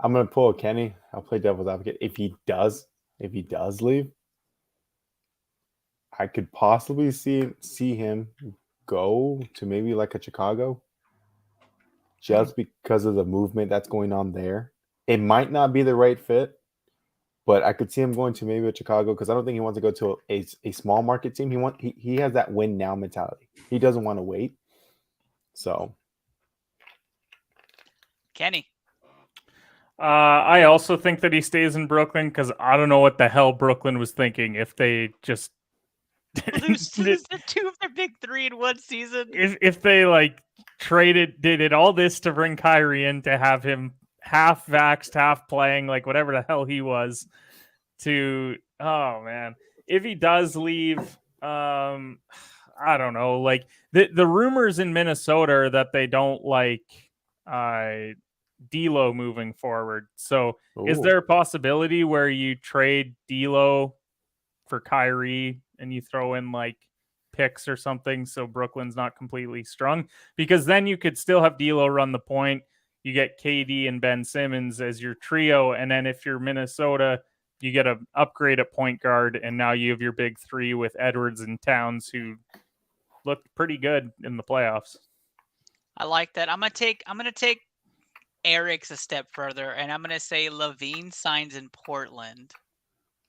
to pull a Kenny. I'll play devil's advocate. If he does leave, I could possibly see him go to maybe like a Chicago, just because of the movement that's going on there. It might not be the right fit. But I could see him going to maybe a Chicago because I don't think he wants to go to a small market team. He has that win now mentality. He doesn't want to wait. So, Kenny. I also think that he stays in Brooklyn because I don't know what the hell Brooklyn was thinking if they just lose two of their big three in one season. If they did all this to bring Kyrie in to have him half vaxxed, half playing, like whatever the hell he was, oh man. If he does leave, I don't know. Like the rumors in Minnesota are that they don't like D'Lo moving forward. So is there a possibility where you trade D'Lo for Kyrie and you throw in like picks or something so Brooklyn's not completely strung? Because then you could still have D'Lo run the point. You get KD and Ben Simmons as your trio. And then if you're Minnesota, you get an upgrade at point guard. And now you have your big three with Edwards and Towns, who looked pretty good in the playoffs. I like that. I'm gonna take Eric's a step further, and I'm going to say LaVine signs in Portland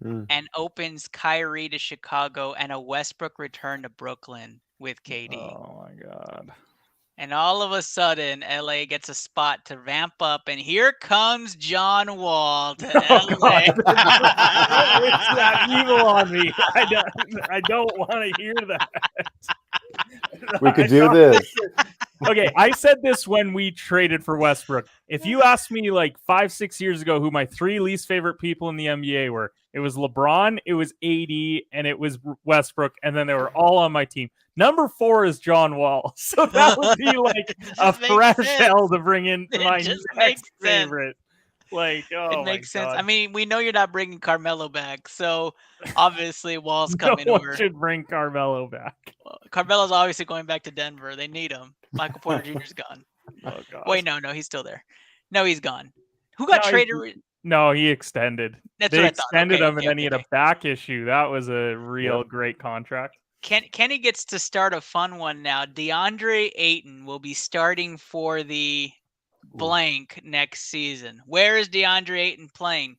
and opens Kyrie to Chicago and a Westbrook return to Brooklyn with KD. Oh my God. And all of a sudden, LA gets a spot to ramp up, and here comes John Wall to LA. Don't wish that evil on me. I don't want to hear that. We could do this. Okay, I said this when we traded for Westbrook. If you asked me like 5-6 years ago who my 3 least favorite people in the NBA were, it was LeBron, it was AD, and it was Westbrook, and then they were all on my team. Number 4 is John Wall. So that would be like a fresh hell to bring in my next favorite. Like, oh, it makes my sense. God. I mean, we know you're not bringing Carmelo back, so obviously Wall's coming no one over. should bring Carmelo back. Carmelo's obviously going back to Denver. They need him. Michael Porter Jr.'s gone. Oh, God. Wait, no, he's still there. No, he's gone. Who got traded? No, he extended. That's they what I thought. extended Okay, him, and then he had a back issue. That was a real great contract. Kenny gets to start a fun one now. DeAndre Ayton will be starting for the blank next season. Where is DeAndre Ayton playing?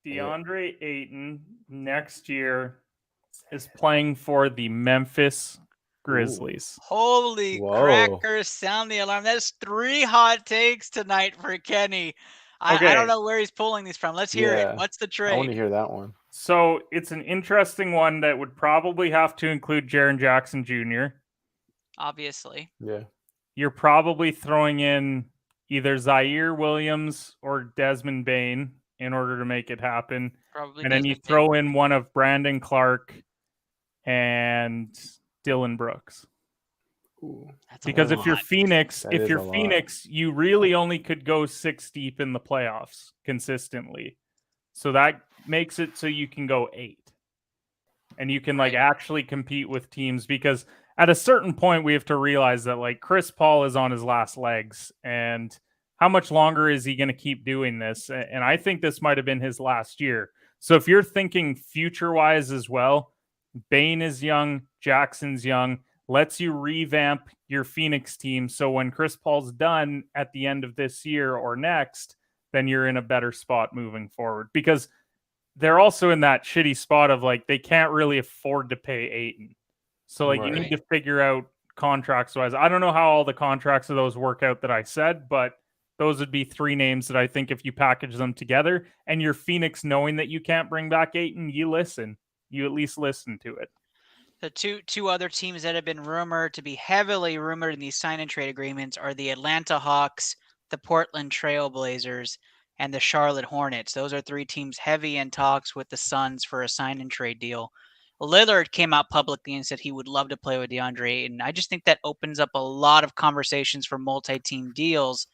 DeAndre Ayton next year is playing for the Memphis Grizzlies. Holy crackers, sound the alarm. That's 3 hot takes tonight for Kenny. I don't know where he's pulling these from. Let's hear it. What's the trade? I want to hear that one. So it's an interesting one that would probably have to include Jaren Jackson Jr. Obviously. Yeah. You're probably throwing in either Zaire Williams or Desmond Bain in order to make it happen. Probably. And then you throw in one of Brandon Clark and Dylan Brooks. Because if you're Phoenix, you really only could go 6 deep in the playoffs consistently. So that makes it so you can go 8. And you can actually compete with teams, because at a certain point we have to realize that Chris Paul is on his last legs, and how much longer is he going to keep doing this? And I think this might have been his last year. So if you're thinking future-wise as well, Bain is young, Jackson's young. Lets you revamp your Phoenix team, so when Chris Paul's done at the end of this year or next, then you're in a better spot moving forward. Because they're also in that shitty spot of they can't really afford to pay Ayton. So you need to figure out contracts wise. I don't know how all the contracts of those work out that I said, but those would be 3 names that I think if you package them together and you're Phoenix knowing that you can't bring back Ayton, you at least listen to it. The two other teams that have been rumored to be heavily rumored in these sign and trade agreements are the Atlanta Hawks, the Portland Trail Blazers, and the Charlotte Hornets. Those are 3 teams heavy in talks with the Suns for a sign and trade deal. Lillard came out publicly and said he would love to play with DeAndre Ayton. I just think that opens up a lot of conversations for multi-team deals.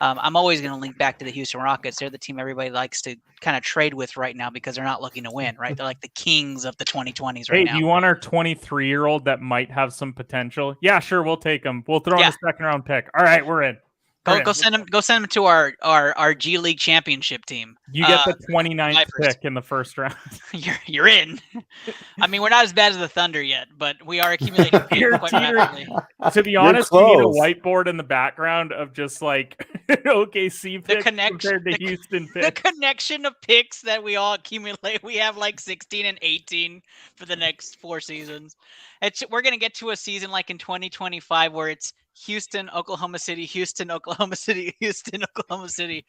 I'm always going to link back to the Houston Rockets. They're the team everybody likes to kind of trade with right now because they're not looking to win, right? They're like the kings of the 2020s right now. Hey, do you want our 23-year-old that might have some potential? Yeah, sure, we'll take him. We'll throw in a second-round pick. All right, we're in. Go send him to our G League championship team. You get the 29th pick in the first round. You're in. I mean, we're not as bad as the Thunder yet, but we are accumulating picks quite rapidly. To be honest, we need a whiteboard in the background of just OKC picks compared to Houston picks. The connection of picks that we all accumulate. We have 16 and 18 for the next 4 seasons. We're going to get to a season like in 2025 where it's Houston, Oklahoma City, Houston, Oklahoma City, Houston, Oklahoma City,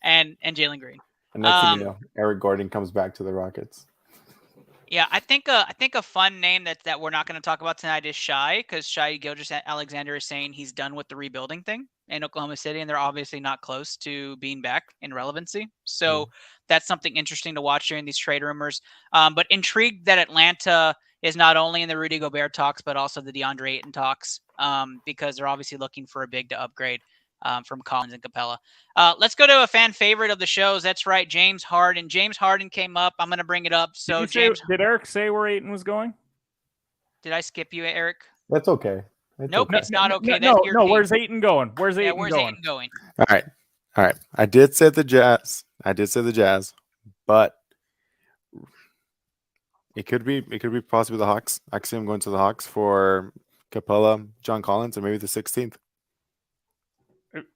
and Jalen Green. And next thing you know, Eric Gordon comes back to the Rockets. Yeah, I think a fun name that we're not going to talk about tonight is Shai, because Shai Gilgeous-Alexander is saying he's done with the rebuilding thing in Oklahoma City, and they're obviously not close to being back in relevancy. So that's something interesting to watch during these trade rumors. But intrigued that Atlanta is not only in the Rudy Gobert talks, but also the DeAndre Ayton talks, because they're obviously looking for a big to upgrade from Collins and Capella. Let's go to a fan favorite of the shows. That's right, James Harden. James Harden came up. I'm going to bring it up. So, did Eric say where Ayton was going? Did I skip you, Eric? That's okay. Nope, it's not okay. No, where's Ayton going? Where's Ayton going? All right. I did say the Jazz, but it could be possibly the Hawks. I see him going to the Hawks for Capella, John Collins, or maybe the 16th.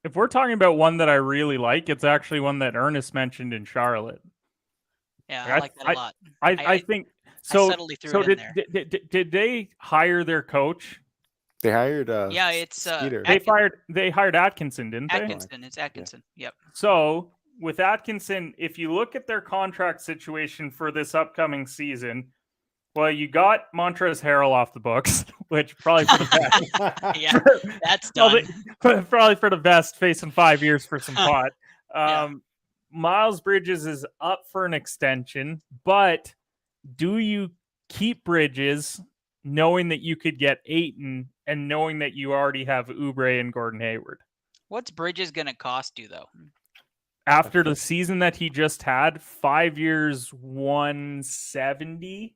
if we're talking about one that I really like, it's actually one that Ernest mentioned in Charlotte. Yeah, I like that a lot. I think so. subtly threw it in there. Did they hire their coach? They hired. Yeah, it's Skeeter. They hired Atkinson, didn't they? Atkinson. It's Atkinson. Yep. So with Atkinson, if you look at their contract situation for this upcoming season, well, you got Montrezl Harrell off the books, which probably for the best. Yeah, that's done. Probably for the best, facing 5 years for some pot. Yeah. Miles Bridges is up for an extension, but do you keep Bridges knowing that you could get Ayton and knowing that you already have Oubre and Gordon Hayward? What's Bridges going to cost you, though? After the season that he just had, 5 years, 170,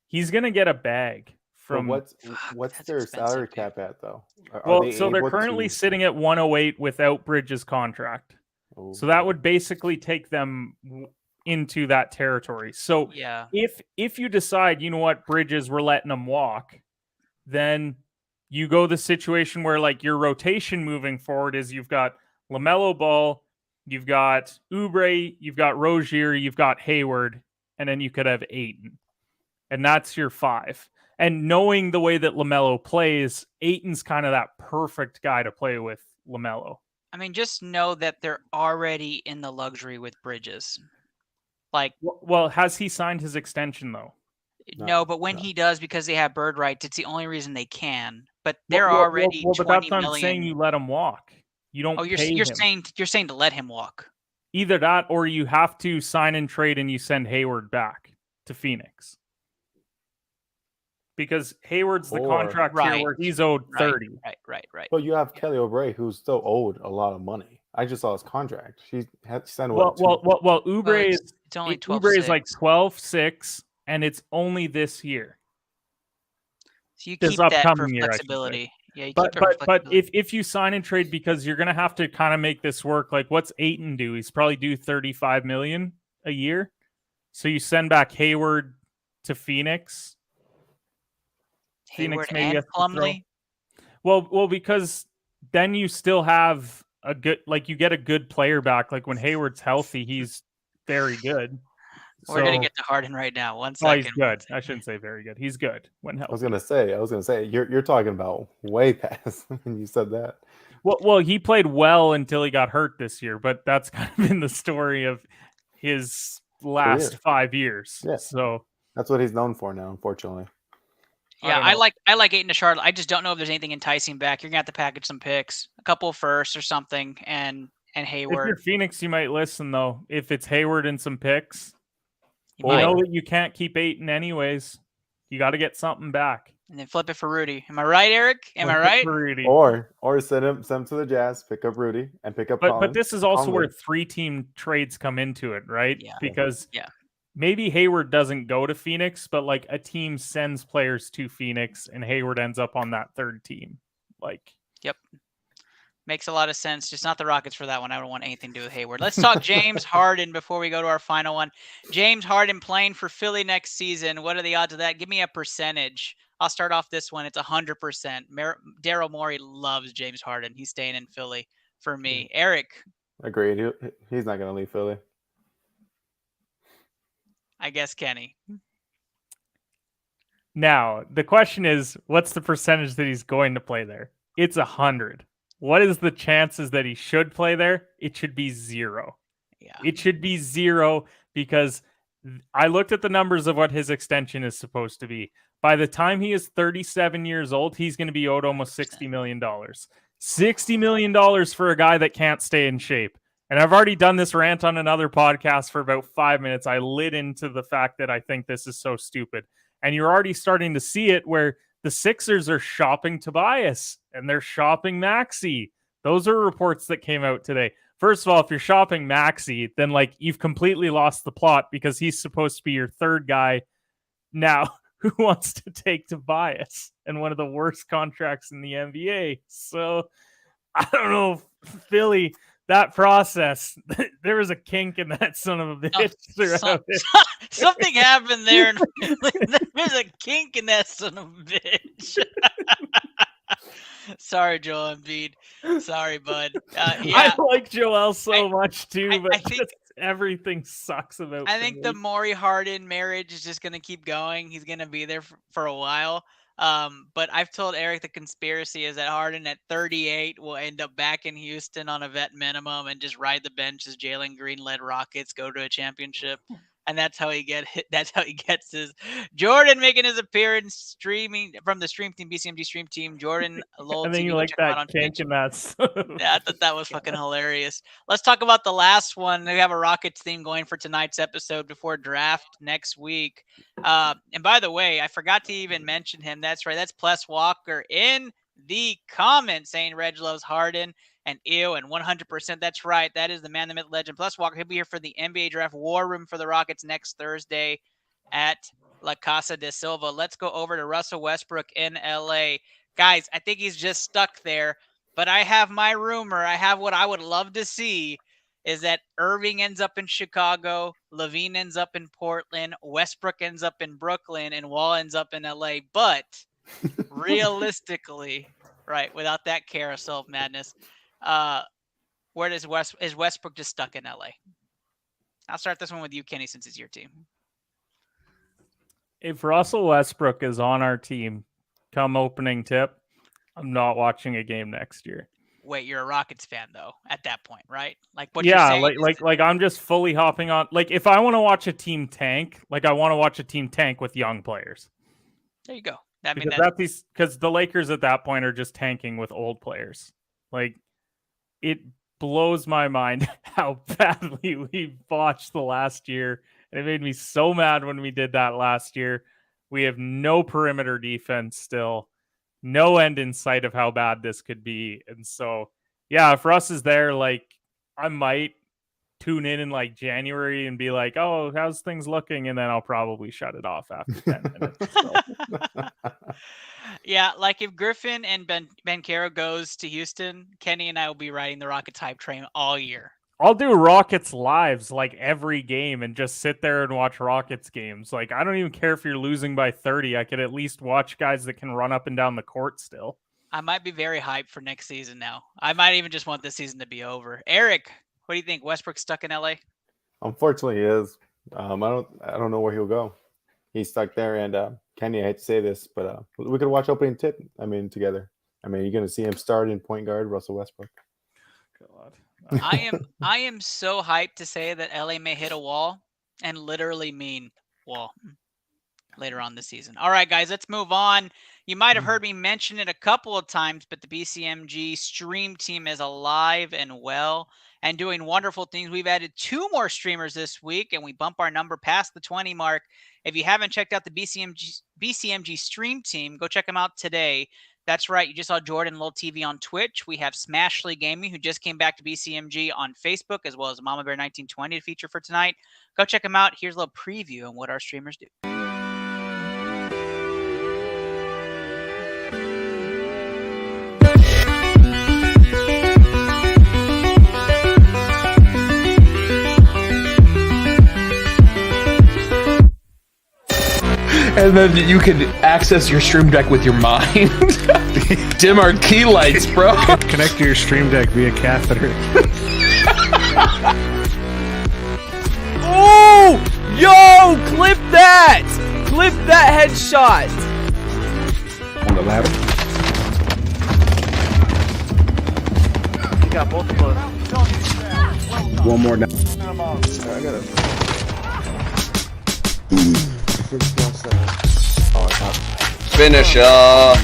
he's going to get a bag. From what's that's their expensive, salary dude. cap at though? So they're currently sitting at 108 without Bridges' contract. Oh. So that would basically take them into that territory. So Yeah. if you decide, you know what, Bridges, we're letting him walk, then you go the situation where like your rotation moving forward is you've got LaMelo Ball, you've got Oubre, you've got Rozier, you've got Hayward, and then you could have Ayton. And that's your 5. And knowing the way that LaMelo plays, Ayton's kind of that perfect guy to play with LaMelo. I mean, just know that they're already in the luxury with Bridges. Like, Well, has he signed his extension though? no, but when he does, because they have bird rights, it's the only reason they can. But they're already but 20 that's what I'm million. saying. You let him walk. You don't. Oh, you're pay him. saying to let him walk. Either that, or you have to sign and trade, and you send Hayward back to Phoenix because Hayward's the contract Right. here where he's owed 30. Right. But you have Kelly Oubre, who's still owed a lot of money. I just saw his contract. She had signed Well, Oubre Well, is it's only Oubre is like 12.6. 12.6, and it's only this year. So you this keep that for upcoming year, I should say. flexibility. Yeah, you But keep it for but flexibility. if you sign and trade, because you're gonna have to kind of make this work. Like, what's Ayton do? He's probably due $35 million a year. So you send back Hayward to Phoenix. Hayward maybe and has to throw- Plumlee. Well, because then you still have a good, like you get a good player back. Like when Hayward's healthy, he's very good. We're gonna get to Harden right now. One Oh, second. he's good. I shouldn't say very good. He's good when I was healthy. gonna say, you're talking about way past when you said that. Well, he played well until he got hurt this year, but that's kind of been the story of his last 5 years. Yeah. So That's what he's known for now, unfortunately. Yeah, I don't I like Ayton to Charlotte. I just don't know if there's anything enticing back. You're gonna have to package some picks, a couple of firsts or something, and if Hayward. you're Phoenix, you might listen though. If it's Hayward and some picks, You you might. know that you can't keep Ayton anyways. You got to get something back. And then flip it for Rudy. Am I right, Eric? Am I right? For Rudy. Or send him to the Jazz, pick up Rudy, and pick up But Collins. this is also where Conley. 3-team trades come into it, right? Yeah. Because Yeah. maybe Hayward doesn't go to Phoenix, but like a team sends players to Phoenix and Hayward ends up on that third team. Like, Makes a lot of sense. Just not the Rockets for that one. I don't want anything to do with Hayward. Let's talk James Harden before we go to our final one. James Harden playing for Philly next season. What are the odds of that? Give me a percentage. I'll start off this one. It's 100%. Daryl Morey loves James Harden. He's staying in Philly for me. Eric, Agreed. He's not gonna leave Philly. I guess Kenny. now the question is, what's the percentage that he's going to play there? It's 100. What is the chances that he should play there? It should be 0. Yeah. It should be 0 because I looked at the numbers of what his extension is supposed to be. By the time he is 37 years old, he's going to be owed almost $60 million. $60 million for a guy that can't stay in shape. And I've already done this rant on another podcast for about 5 minutes. I lit into the fact that I think this is so stupid. And you're already starting to see it where the Sixers are shopping Tobias and they're shopping Maxey. Those are reports that came out today. First of all, if you're shopping Maxey, then like you've completely lost the plot because he's supposed to be your third guy now who wants to take Tobias and one of the worst contracts in the NBA. So I don't know, Philly, that process, there was a kink in that son of a bitch. throughout it. Something happened there. There's a kink in that son of a bitch. Sorry, Joel Embiid. Sorry, bud. I Yeah, like Joel so much too, I but think- just everything sucks about. I think the Morey Harden marriage is just gonna keep going. He's gonna be there for a while. But I've told Eric the conspiracy is that Harden at 38 will end up back in Houston on a vet minimum and just ride the bench as Jalen Green led Rockets go to a championship. And that's how he gets his Jordan making his appearance streaming from the stream team, BCMG stream team. Jordan Lowell And then TV, you go like check him out that on Twitch. kink and that's Yeah, I thought that was fucking hilarious. Let's talk about the last one. We have a Rockets theme going for tonight's episode before draft next week. And by the way, I forgot to even mention him. That's right. That's Plus Walker in the comments saying Reg loves Harden and ew and 100%. That's right. That is the man, the myth, legend. Plus Walker. He'll be here for the NBA draft war room for the Rockets next Thursday at La Casa de Silva. Let's go over to Russell Westbrook in LA. Guys, I think he's just stuck there. But I have my rumor. I have what I would love to see is that Irving ends up in Chicago, Levine ends up in Portland, Westbrook ends up in Brooklyn, and Wall ends up in LA. But realistically, right, without that carousel of madness, where does is Westbrook just stuck in LA? I'll start this one with you, Kenny, since it's your team. if Russell Westbrook is on our team come opening tip, I'm not watching a game next year. Wait, you're a Rockets fan though at that point, right? Like what you're saying like I'm just fully hopping on. Like if I want to watch a team tank, like I want to watch a team tank with young players. There you go. I mean, because the Lakers at that point are just tanking with old players. Like it blows my mind how badly we botched the last year. And it made me so mad when we did that last year. We have no perimeter defense still. No end in sight of how bad this could be. And so, yeah, if Russ is there, like, I might tune in like January and be like, oh, how's things looking? And then I'll probably shut it off after 10 minutes. So. Yeah, like if Griffin and Banchero goes to Houston, Kenny and I will be riding the Rockets hype train all year. I'll do Rockets lives like every game and just sit there and watch Rockets games. Like, I don't even care if you're losing by 30. I could at least watch guys that can run up and down the court still. I might be very hyped for next season now. I might even just want this season to be over. Eric, what do you think? Westbrook stuck in LA? Unfortunately, he is. I don't know where he'll go. He's stuck there. And Kenny, I hate to say this, but we could watch opening tip. Together. You're going to see him start in point guard, Russell Westbrook. God. I am so hyped to say that LA may hit a wall and literally mean wall later on this season. All right, guys, let's move on. You might have heard me mention it a couple of times, but the BCMG stream team is alive and well and doing wonderful things. We've added 2 more streamers this week, and we bump our number past the 20 mark. If you haven't checked out the BCMG stream team, go check them out today. That's right. You just saw Jordan Lowell TV on Twitch. We have Smashly Gaming, who just came back to BCMG on Facebook, as well as Mama Bear 1920 to feature for tonight. Go check them out. Here's a little preview on what our streamers do. And then you can access your stream deck with your mind. Dim our key lights, bro. Connect to your stream deck via catheter. Oh! Yo! Clip that! Clip that headshot! On the ladder. You got both of those. One more down. I got it. Finisher. Yo!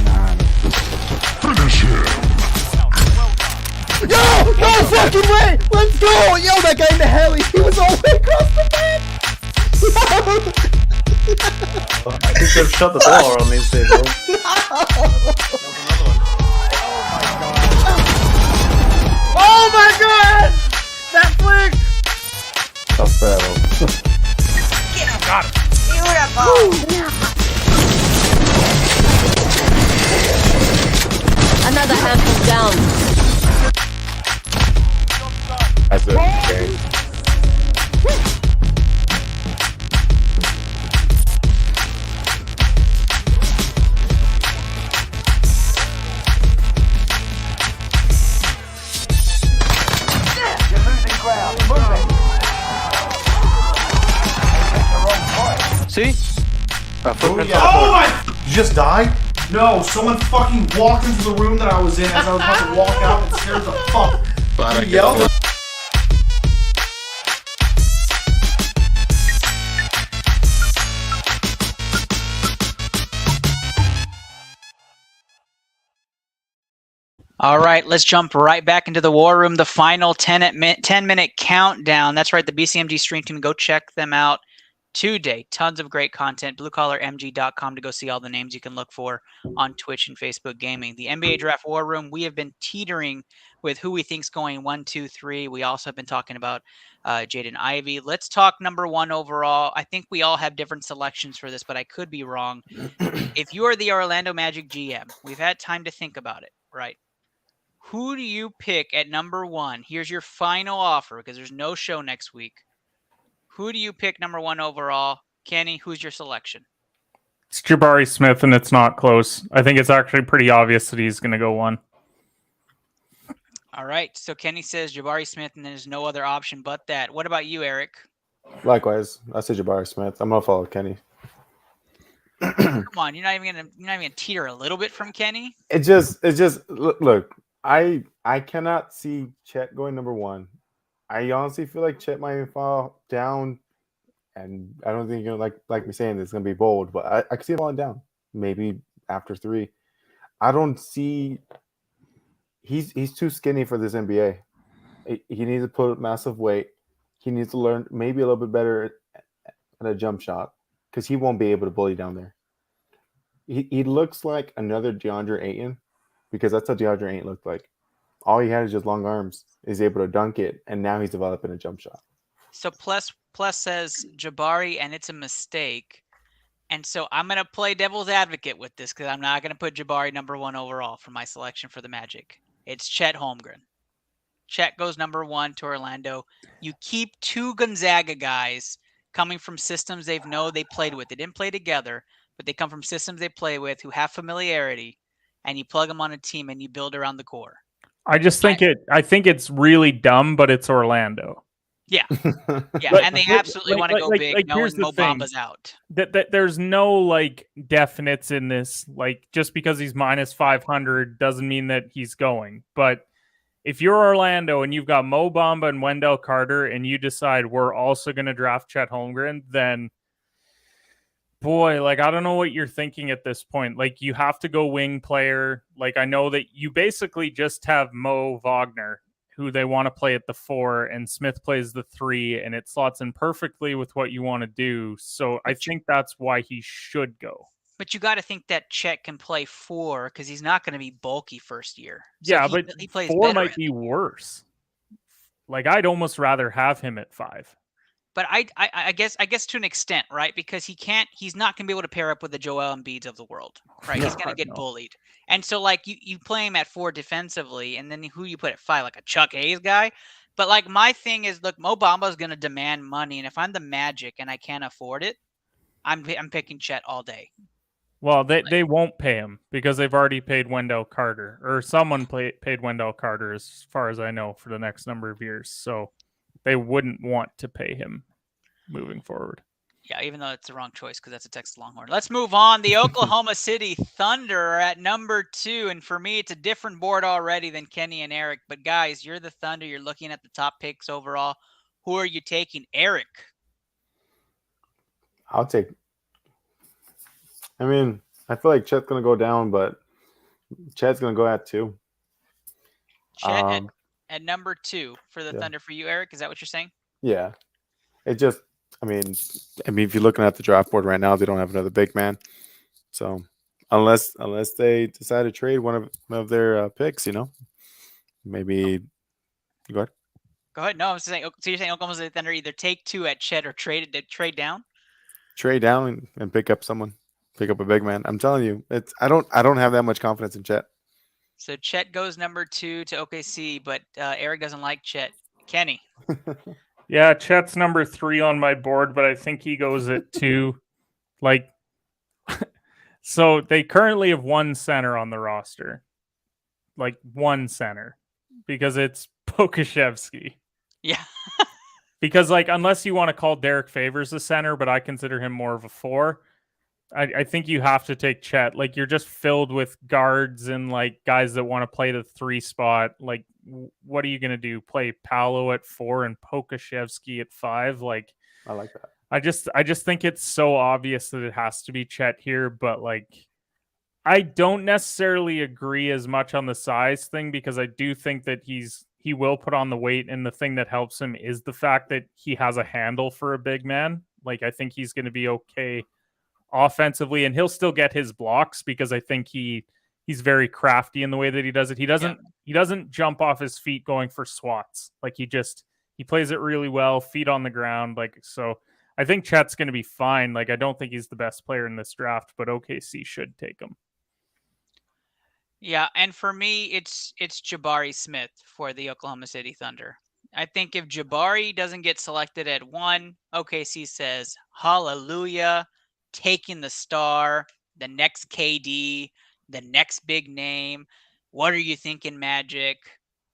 No fucking way! Let's go! Yo, that guy in the heli, he was all the way across the map! I think they've shut the door on these people. Oh my god! That flick! Tough battle. Got him. Beautiful. Another handful down. That's it. Okay. Oh my! Did you just die? No, someone fucking walked into the room that I was in as I was about to walk out and scared the fuck. You yelled. All right, let's jump right back into the war room. The final 10-minute countdown. That's right, the BCMG stream team. Go check them out today. Tons of great content. BlueCollarMG.com to go see all the names you can look for on Twitch and Facebook Gaming. The NBA Draft War Room. We have been teetering with who we think's going 1, 2, 3. We also have been talking about Jaden Ivey. Let's talk number 1 overall. I think we all have different selections for this, but I could be wrong. If you are the Orlando Magic GM, we've had time to think about it, right? Who do you pick at number 1? Here's your final offer because there's no show next week. Who do you pick number 1 overall? Kenny, who's your selection? It's Jabari Smith, and it's not close. I think it's actually pretty obvious that he's going to go 1. All right. So Kenny says Jabari Smith, and there's no other option but that. What about you, Eric? Likewise, I say Jabari Smith. I'm gonna follow Kenny. Come on, you're not even gonna teeter a little bit from Kenny? It just look. I cannot see Chet going number 1. I honestly feel like Chet might fall down, and I don't think you're like me saying this is gonna be bold, but I can see him falling down maybe after 3. I don't see. He's too skinny for this NBA. He needs to put massive weight. He needs to learn maybe a little bit better at a jump shot because he won't be able to bully down there. He looks like another DeAndre Ayton because that's how DeAndre Ayton looked like. All he had is just long arms. He's able to dunk it, and now he's developing a jump shot. So plus says Jabari, and it's a mistake. And so I'm going to play devil's advocate with this because I'm not going to put Jabari number 1 overall for my selection for the Magic. It's Chet Holmgren. Chet goes number 1 to Orlando. You keep 2 Gonzaga guys coming from systems they played with. They didn't play together, but they come from systems they play with who have familiarity, and you plug them on a team and you build around the core. I just think I think it's really dumb, but it's Orlando. Yeah, and they absolutely want to go big, knowing Mo Bamba's out. That there's no definites in this. Like just because he's minus 500 doesn't mean that he's going. But if you're Orlando and you've got Mo Bamba and Wendell Carter, and you decide we're also going to draft Chet Holmgren, then boy, I don't know what you're thinking at this point. You have to go wing player. I know that you basically just have Mo Wagner, who they want to play at the 4, and Smith plays the 3, and it slots in perfectly with what you want to do. So I think that's why he should go. But you got to think that Chet can play 4 because he's not going to be bulky first year. So yeah, but he plays 4 might be worse. I'd almost rather have him at 5. But I guess to an extent, right? Because he's not going to be able to pair up with the Joel Embiids of the world, right? He's going to get bullied. And so you play him at 4 defensively, and then who you put at 5, like a Chuck Hayes guy. But my thing is, look, Mo Bamba is going to demand money, and if I'm the Magic and I can't afford it, I'm picking Chet all day. Well, they won't pay him because they've already paid Wendell Carter, or someone paid Wendell Carter, as far as I know, for the next number of years. So they wouldn't want to pay him moving forward. Yeah, even though it's the wrong choice because that's a Texas Longhorn. Let's move on. The Oklahoma City Thunder are at number 2. And for me, it's a different board already than Kenny and Eric. But guys, you're the Thunder. You're looking at the top picks overall. Who are you taking? Eric? I'll take... I mean, I feel like Chet's going to go down, but Chet's going to go at 2. Chet at number 2 for the Thunder for you, Eric? Is that what you're saying? Yeah. It just... I mean, if you're looking at the draft board right now, they don't have another big man. So unless they decide to trade one of their picks, maybe. Go ahead. Go ahead. No, I'm saying. So you're saying Oklahoma City Thunder either take 2 at Chet or trade down? Trade down and pick up someone. Pick up a big man. I'm telling you, I don't have that much confidence in Chet. So Chet goes number 2 to OKC, but Eric doesn't like Chet. Kenny. Yeah, Chet's number 3 on my board, but I think he goes at 2. So they currently have 1 center on the roster. 1 center. Because it's Pokusevski. Yeah. Because, unless you want to call Derek Favors a center, but I consider him more of a 4. I think you have to take Chet. Like, you're just filled with guards and like guys that want to play the 3 spot. Like, what are you going to do? Play Paolo at 4 and Pokashevsky at 5? Like, I like that. I just think it's so obvious that it has to be Chet here, but like, I don't necessarily agree as much on the size thing, because I do think that he will put on the weight, and the thing that helps him is the fact that he has a handle for a big man. Like, I think he's going to be okay offensively, and he'll still get his blocks, because I think he's very crafty in the way that he does it. He doesn't jump off his feet going for swats. Like, he plays it really well, feet on the ground. Like, so I think Chet's going to be fine. Like, I don't think he's the best player in this draft, but OKC should take him. Yeah, and for me, it's Jabari Smith for the Oklahoma City Thunder. I think if Jabari doesn't get selected at 1, OKC says, hallelujah, taking the star, the next KD, the next big name. What are you thinking, Magic?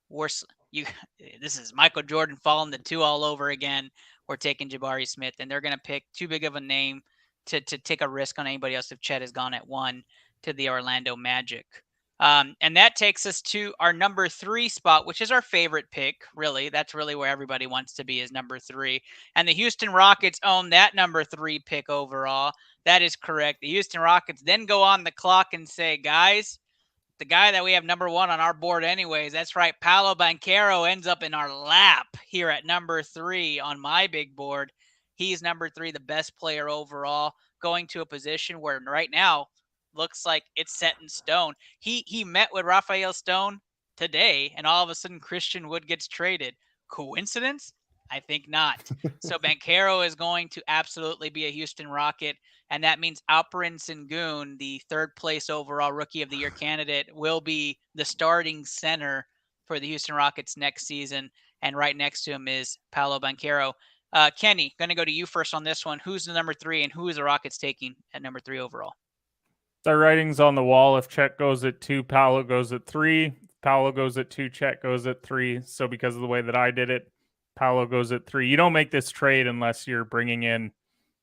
This is Michael Jordan falling the 2 all over again. We're taking Jabari Smith, and they're going to pick too big of a name to take a risk on anybody else if Chet has gone at 1 to the Orlando Magic. And that takes us to our number 3 spot, which is our favorite pick, really. That's really where everybody wants to be, is number 3. And the Houston Rockets own that number 3 pick overall. That is correct. The Houston Rockets then go on the clock and say, guys, the guy that we have number 1 on our board anyways, that's right, Paolo Banchero ends up in our lap here at number 3 on my big board. He's number 3, the best player overall, going to a position where right now looks like it's set in stone. He met with Rafael Stone today, and all of a sudden Christian Wood gets traded. Coincidence? I think not. So Banchero is going to absolutely be a Houston Rocket, and that means Alperen Sengun, the 3rd place overall Rookie of the Year candidate, will be the starting center for the Houston Rockets next season, and right next to him is Paolo Banchero. Kenny, going to go to you first on this one. Who's the number 3, and who is the Rockets taking at number 3 overall? The writing's on the wall. If Chet goes at 2, Paolo goes at 3. Paolo goes at 2, Chet goes at 3. So because of the way that I did it, Paolo goes at 3. You don't make this trade unless you're bringing in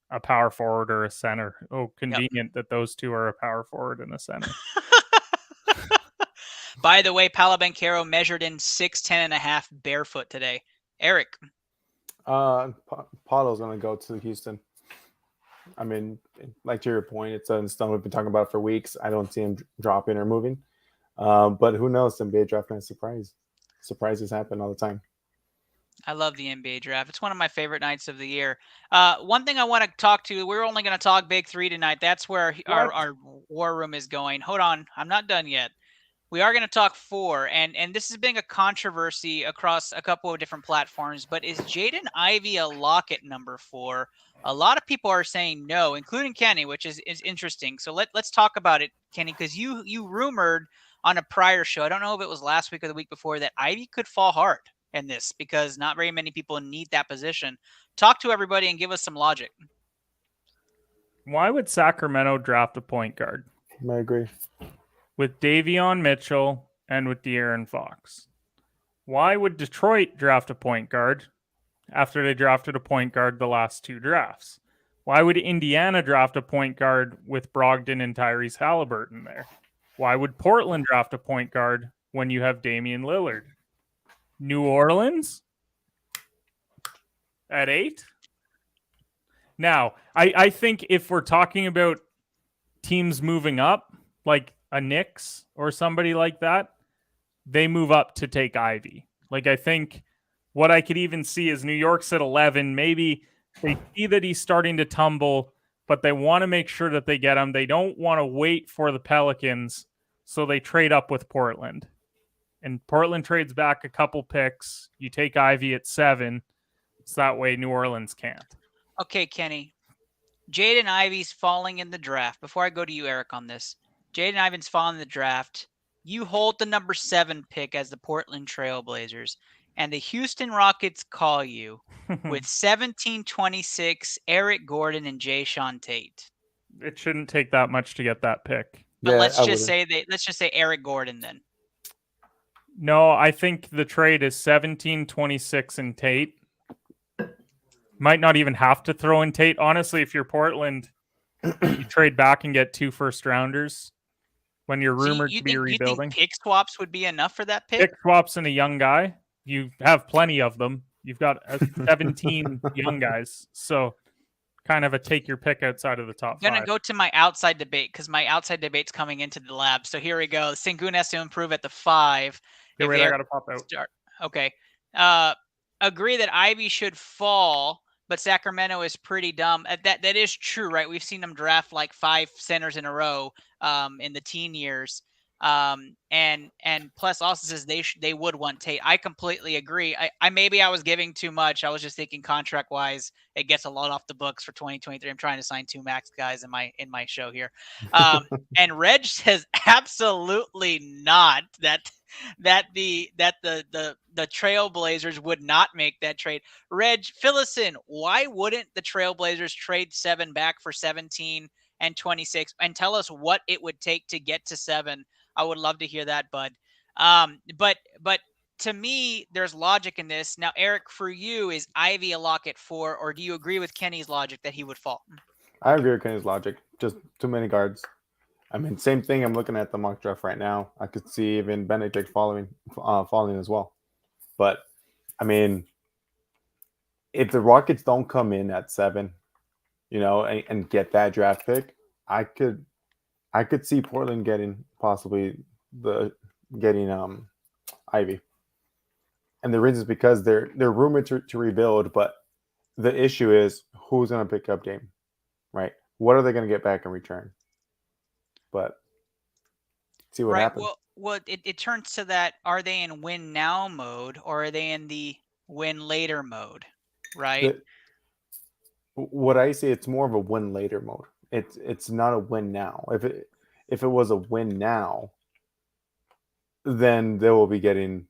a power forward or a center. Oh, convenient that those 2 are a power forward and a center. By the way, Paolo Banchero measured in 6'10.5" barefoot today. Eric. Paolo's going to go to Houston. I mean, like to your point, it's a stone we've been talking about for weeks. I don't see him dropping or moving. But who knows? NBA draft night surprise. Surprises happen all the time. I love the NBA draft. It's one of my favorite nights of the year. One thing I want to talk to, we're only going to talk Big 3 tonight. That's where our war room is going. Hold on. I'm not done yet. We are going to talk 4, and this has been a controversy across a couple of different platforms, but is Jaden Ivey a lock at number 4? A lot of people are saying no, including Kenny, which is interesting. So let's talk about it, Kenny, because you rumored on a prior show, I don't know if it was last week or the week before, that Ivey could fall hard in this because not very many people need that position. Talk to everybody and give us some logic. Why would Sacramento draft a point guard? I agree. With Davion Mitchell and with De'Aaron Fox. Why would Detroit draft a point guard after they drafted a point guard the last 2 drafts? Why would Indiana draft a point guard with Brogdon and Tyrese Halliburton there? Why would Portland draft a point guard when you have Damian Lillard? New Orleans at 8? Now, I think if we're talking about teams moving up, like a Knicks or somebody like that, they move up to take Ivy. Like, I think what I could even see is New York's at 11. Maybe they see that he's starting to tumble, but they want to make sure that they get him. They don't want to wait for the Pelicans, so they trade up with Portland. And Portland trades back a couple picks. You take Ivy at 7. So that way New Orleans can't. Okay, Kenny. Jaden Ivey's falling in the draft. Before I go to you, Eric, on this. Jaden Ivey's falling in the draft. You hold the number 7 pick as the Portland Trailblazers, and the Houston Rockets call you with 17-26, Eric Gordon and Jae'Sean Tate. It shouldn't take that much to get that pick. But let's just say Eric Gordon then. No, I think the trade is 17-26 and Tate. Might not even have to throw in Tate. Honestly, if you're Portland, You trade back and get 2 first-rounders when you're So rumored to be rebuilding. You think pick swaps would be enough for that pick? Pick swaps and a young guy. You have plenty of them. You've got 17 young guys. So kind of a take your pick outside of the top I'm going 5. to go to my outside debate because my outside debate's coming into the lab. So here we go. Sengun has to improve at the 5. Here, wait, I got to pop out. Okay. Agree that Ivy should fall, but Sacramento is pretty dumb. That is true, right? We've seen them draft like 5 centers in a row in the teen years. And plus also says they would want Tate. I completely agree. I maybe I was giving too much. I was just thinking contract wise, it gets a lot off the books for 2023. I'm trying to sign 2 max guys in my show here. And Reg says absolutely not that the Trailblazers would not make that trade. Reg, fill us in. Why wouldn't the Trailblazers trade 7 back for 17 and 26 and tell us what it would take to get to 7? I would love to hear that, bud. But to me, there's logic in this. Now, Eric, for you, is Ivy a lock at 4, or do you agree with Kenny's logic that he would fall? I agree with Kenny's logic. Just too many guards. I mean, same thing. I'm looking at the mock draft right now. I could see even Benedict falling as well. But I mean, if the Rockets don't come in at 7, and get that draft pick, I could see Portland getting Ivy. And the reason is because they're rumored to rebuild, but the issue is who's going to pick up Dame, right? What are they going to get back in return? But see what happens. Well, it turns to that: are they in win now mode, or are they in the win later mode? Right. What I see, it's more of a win later mode. It's not a win now. If it was a win now, then they will be getting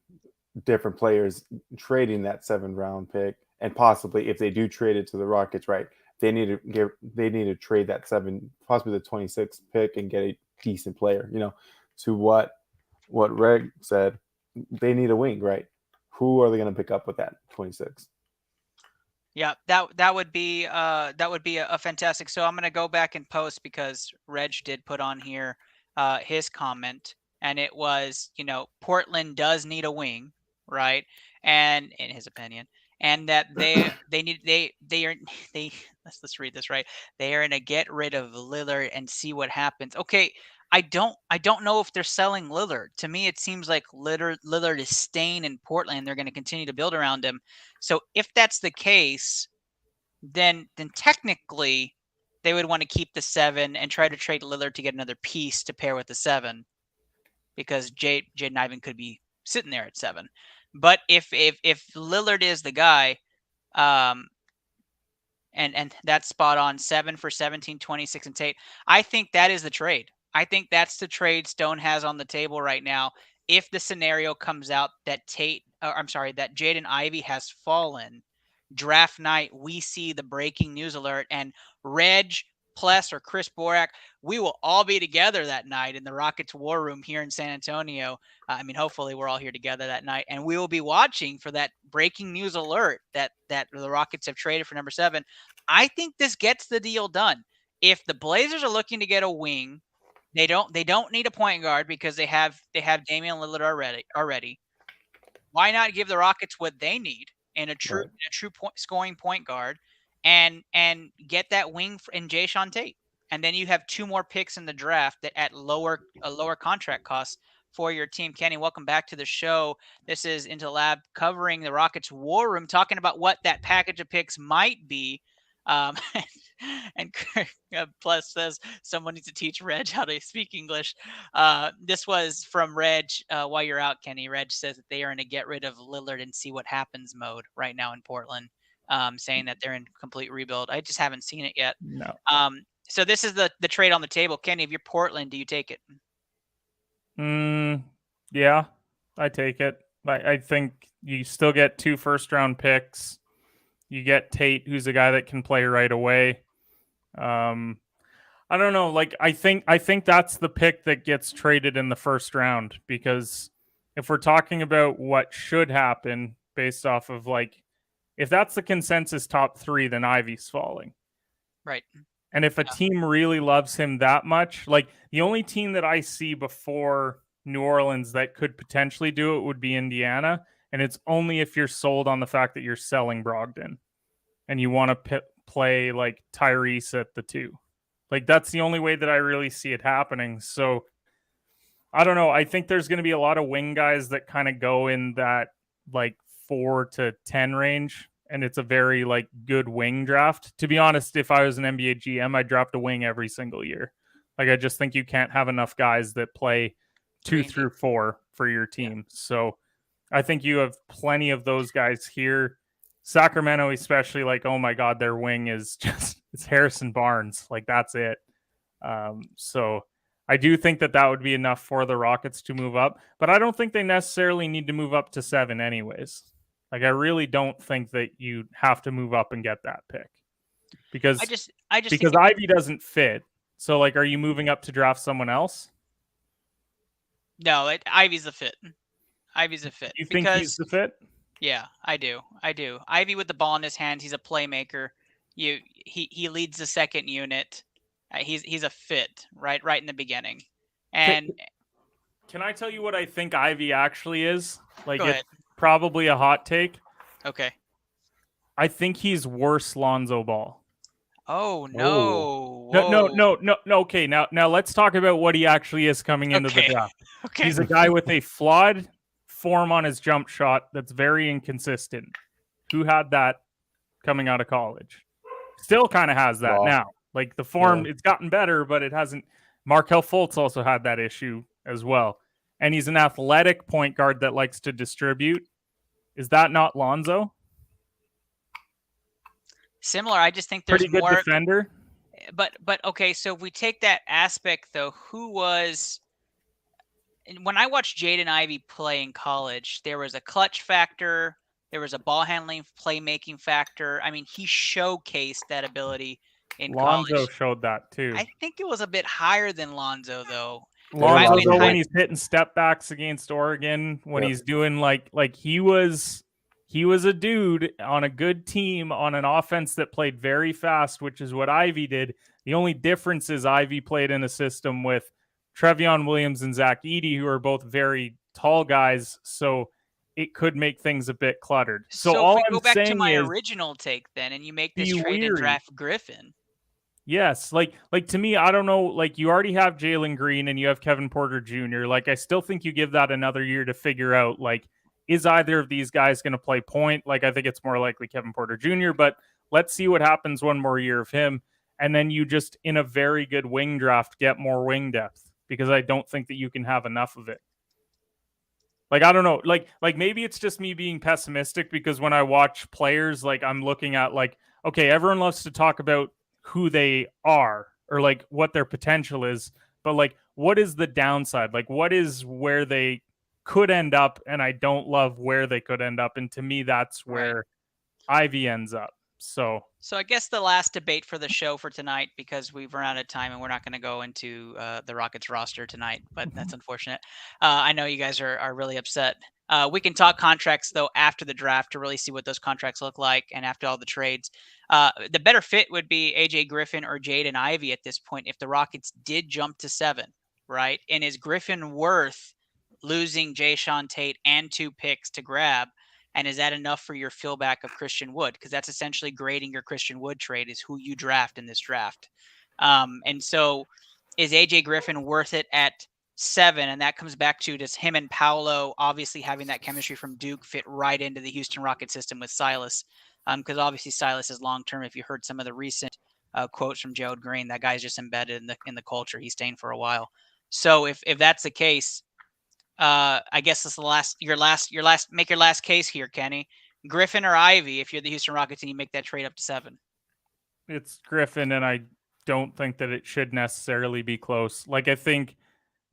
different players trading that 7th round pick, and possibly if they do trade it to the Rockets, right? They need to trade that 7, possibly the 26th pick, and get a decent player. To what Reg said, they need a wing, right? Who are they going to pick up with that 26? Yeah, that would be a fantastic. So I'm going to go back and post because Reg did put on here his comment, and it was, Portland does need a wing, right? And in his opinion, and that let's read this right. They are going to get rid of Lillard and see what happens. Okay, I don't know if they're selling Lillard. To me, it seems like Lillard is staying in Portland. They're going to continue to build around him. So if that's the case, then technically they would want to keep the 7 and try to trade Lillard to get another piece to pair with the 7, because Jaden Ivey could be sitting there at 7. But if Lillard is the guy, and that's spot on, 7 for 17, 26, and Tate, I think that is the trade. I think that's the trade Stone has on the table right now. If the scenario comes out that that Jaden Ivey has fallen, draft night, we see the breaking news alert, and Reg, Pless, or Chris Borak, we will all be together that night in the Rockets war room here in San Antonio. Hopefully we're all here together that night, and we will be watching for that breaking news alert that the Rockets have traded for number 7. I think this gets the deal done. If the Blazers are looking to get a wing, they don't need a point guard because they have Damian Lillard already. Why not give the Rockets what they need in a true scoring point guard, and get that wing in Jae'Sean Tate, and then you have 2 more picks in the draft that at lower contract costs for your team. Kenny, welcome back to the show. This is Into Lab covering the Rockets war room, talking about what that package of picks might be. And Plus says someone needs to teach Reg how to speak English. This was from Reg while you're out, Kenny. Reg says that they are in a get rid of Lillard and see what happens mode right now in Portland, saying that they're in complete rebuild. I just haven't seen it yet. No. So this is the trade on the table. Kenny, if you're Portland, do you take it? Yeah, I take it. I think you still get 2 first-round picks. You get Tate, who's a guy that can play right away. I don't know. I think that's the pick that gets traded in the first round, because if we're talking about what should happen based off of if that's the consensus top 3, then Ivy's falling. Right. And if a team really loves him that much, like the only team that I see before New Orleans that could potentially do it would be Indiana. And it's only if you're sold on the fact that you're selling Brogdon and you want to play like Tyrese at the 2. Like that's the only way that I really see it happening. So I don't know. I think there's going to be a lot of wing guys that kind of go in that like 4 to 10 range. And it's a very like good wing draft. To be honest, if I was an NBA GM, I'd draft a wing every single year. Like I just think you can't have enough guys that play 2 through 4 for your team. So I think you have plenty of those guys here. Sacramento, especially, like, oh my God, their wing is just, it's Harrison Barnes. Like, that's it. So I do think that would be enough for the Rockets to move up, but I don't think they necessarily need to move up to 7 anyways. Like, I really don't think that you have to move up and get that pick because I just because Ivy doesn't fit. So, like, are you moving up to draft someone else? No, Ivy's a fit. Ivy's a fit. You think he's the fit? Yeah, I do. Ivy with the ball in his hands, he's a playmaker. He leads the second unit. He's a fit right in the beginning. And can I tell you what I think Ivy actually is? Like, it's probably a hot take. Okay. I think he's worse Lonzo Ball. Oh no. No. Okay, now let's talk about what he actually is coming into the draft. Okay. He's a guy with a flawed form on his jump shot that's very inconsistent. Who had that coming out of college? Still kind of has that now. Like the form, it's gotten better, but it hasn't. Markelle Fultz also had that issue as well. And he's an athletic point guard that likes to distribute. Is that not Lonzo? Similar. I just think there's pretty good more defender. But okay, so if we take that aspect though, who was when I watched Jaden Ivey play in college, there was a clutch factor, there was a ball handling, playmaking factor. I mean, he showcased that ability in college. Lonzo showed that too. I think it was a bit higher than Lonzo though. Lonzo, when he's hitting step backs against Oregon, when he's doing like he was a dude on a good team on an offense that played very fast, which is what Ivy did. The only difference is Ivy played in a system with Trevion Williams and Zach Edey, who are both very tall guys, so it could make things a bit cluttered. So all if we I'm go back saying to my is, original take then, and you make this trade and draft Griffin. yes, like to me, I don't know, like you already have Jalen Green and you have Kevin Porter Jr. Like I still think you give that another year to figure out, like, is either of these guys going to play point? Like, I think it's more likely Kevin Porter Jr., but let's see what happens one more year of him. And then you just, in a very good wing draft, get more wing depth because I don't think that you can have enough of it. Like, I don't know. Like maybe it's just me being pessimistic because when I watch players, like I'm looking at like, okay, everyone loves to talk about who they are or like what their potential is, but like, what is the downside? Like, what is where they could end up, and I don't love where they could end up. And to me, that's where Ivy ends up. So I guess the last debate for the show for tonight, because we've run out of time and we're not going to go into the Rockets roster tonight, but that's unfortunate. I know you guys are really upset. We can talk contracts though after the draft to really see what those contracts look like and after all the trades. The better fit would be AJ Griffin or Jaden Ivey at this point if the Rockets did jump to 7, right? And is Griffin worth losing Jae'Sean Tate and 2 picks to grab? And is that enough for your fillback of Christian Wood? Because that's essentially grading your Christian Wood trade is who you draft in this draft. And so is AJ Griffin worth it at 7? And that comes back to, does him and Paolo obviously having that chemistry from Duke fit right into the Houston Rockets system with Silas? Because obviously Silas is long-term. If you heard some of the recent quotes from Gerald Green, that guy's just embedded in the culture. He's staying for a while. So if that's the case, I guess this is your last case here, Kenny. Griffin or Ivy, if you're the Houston Rockets and you make that trade up to 7. It's Griffin, and I don't think that it should necessarily be close. Like I think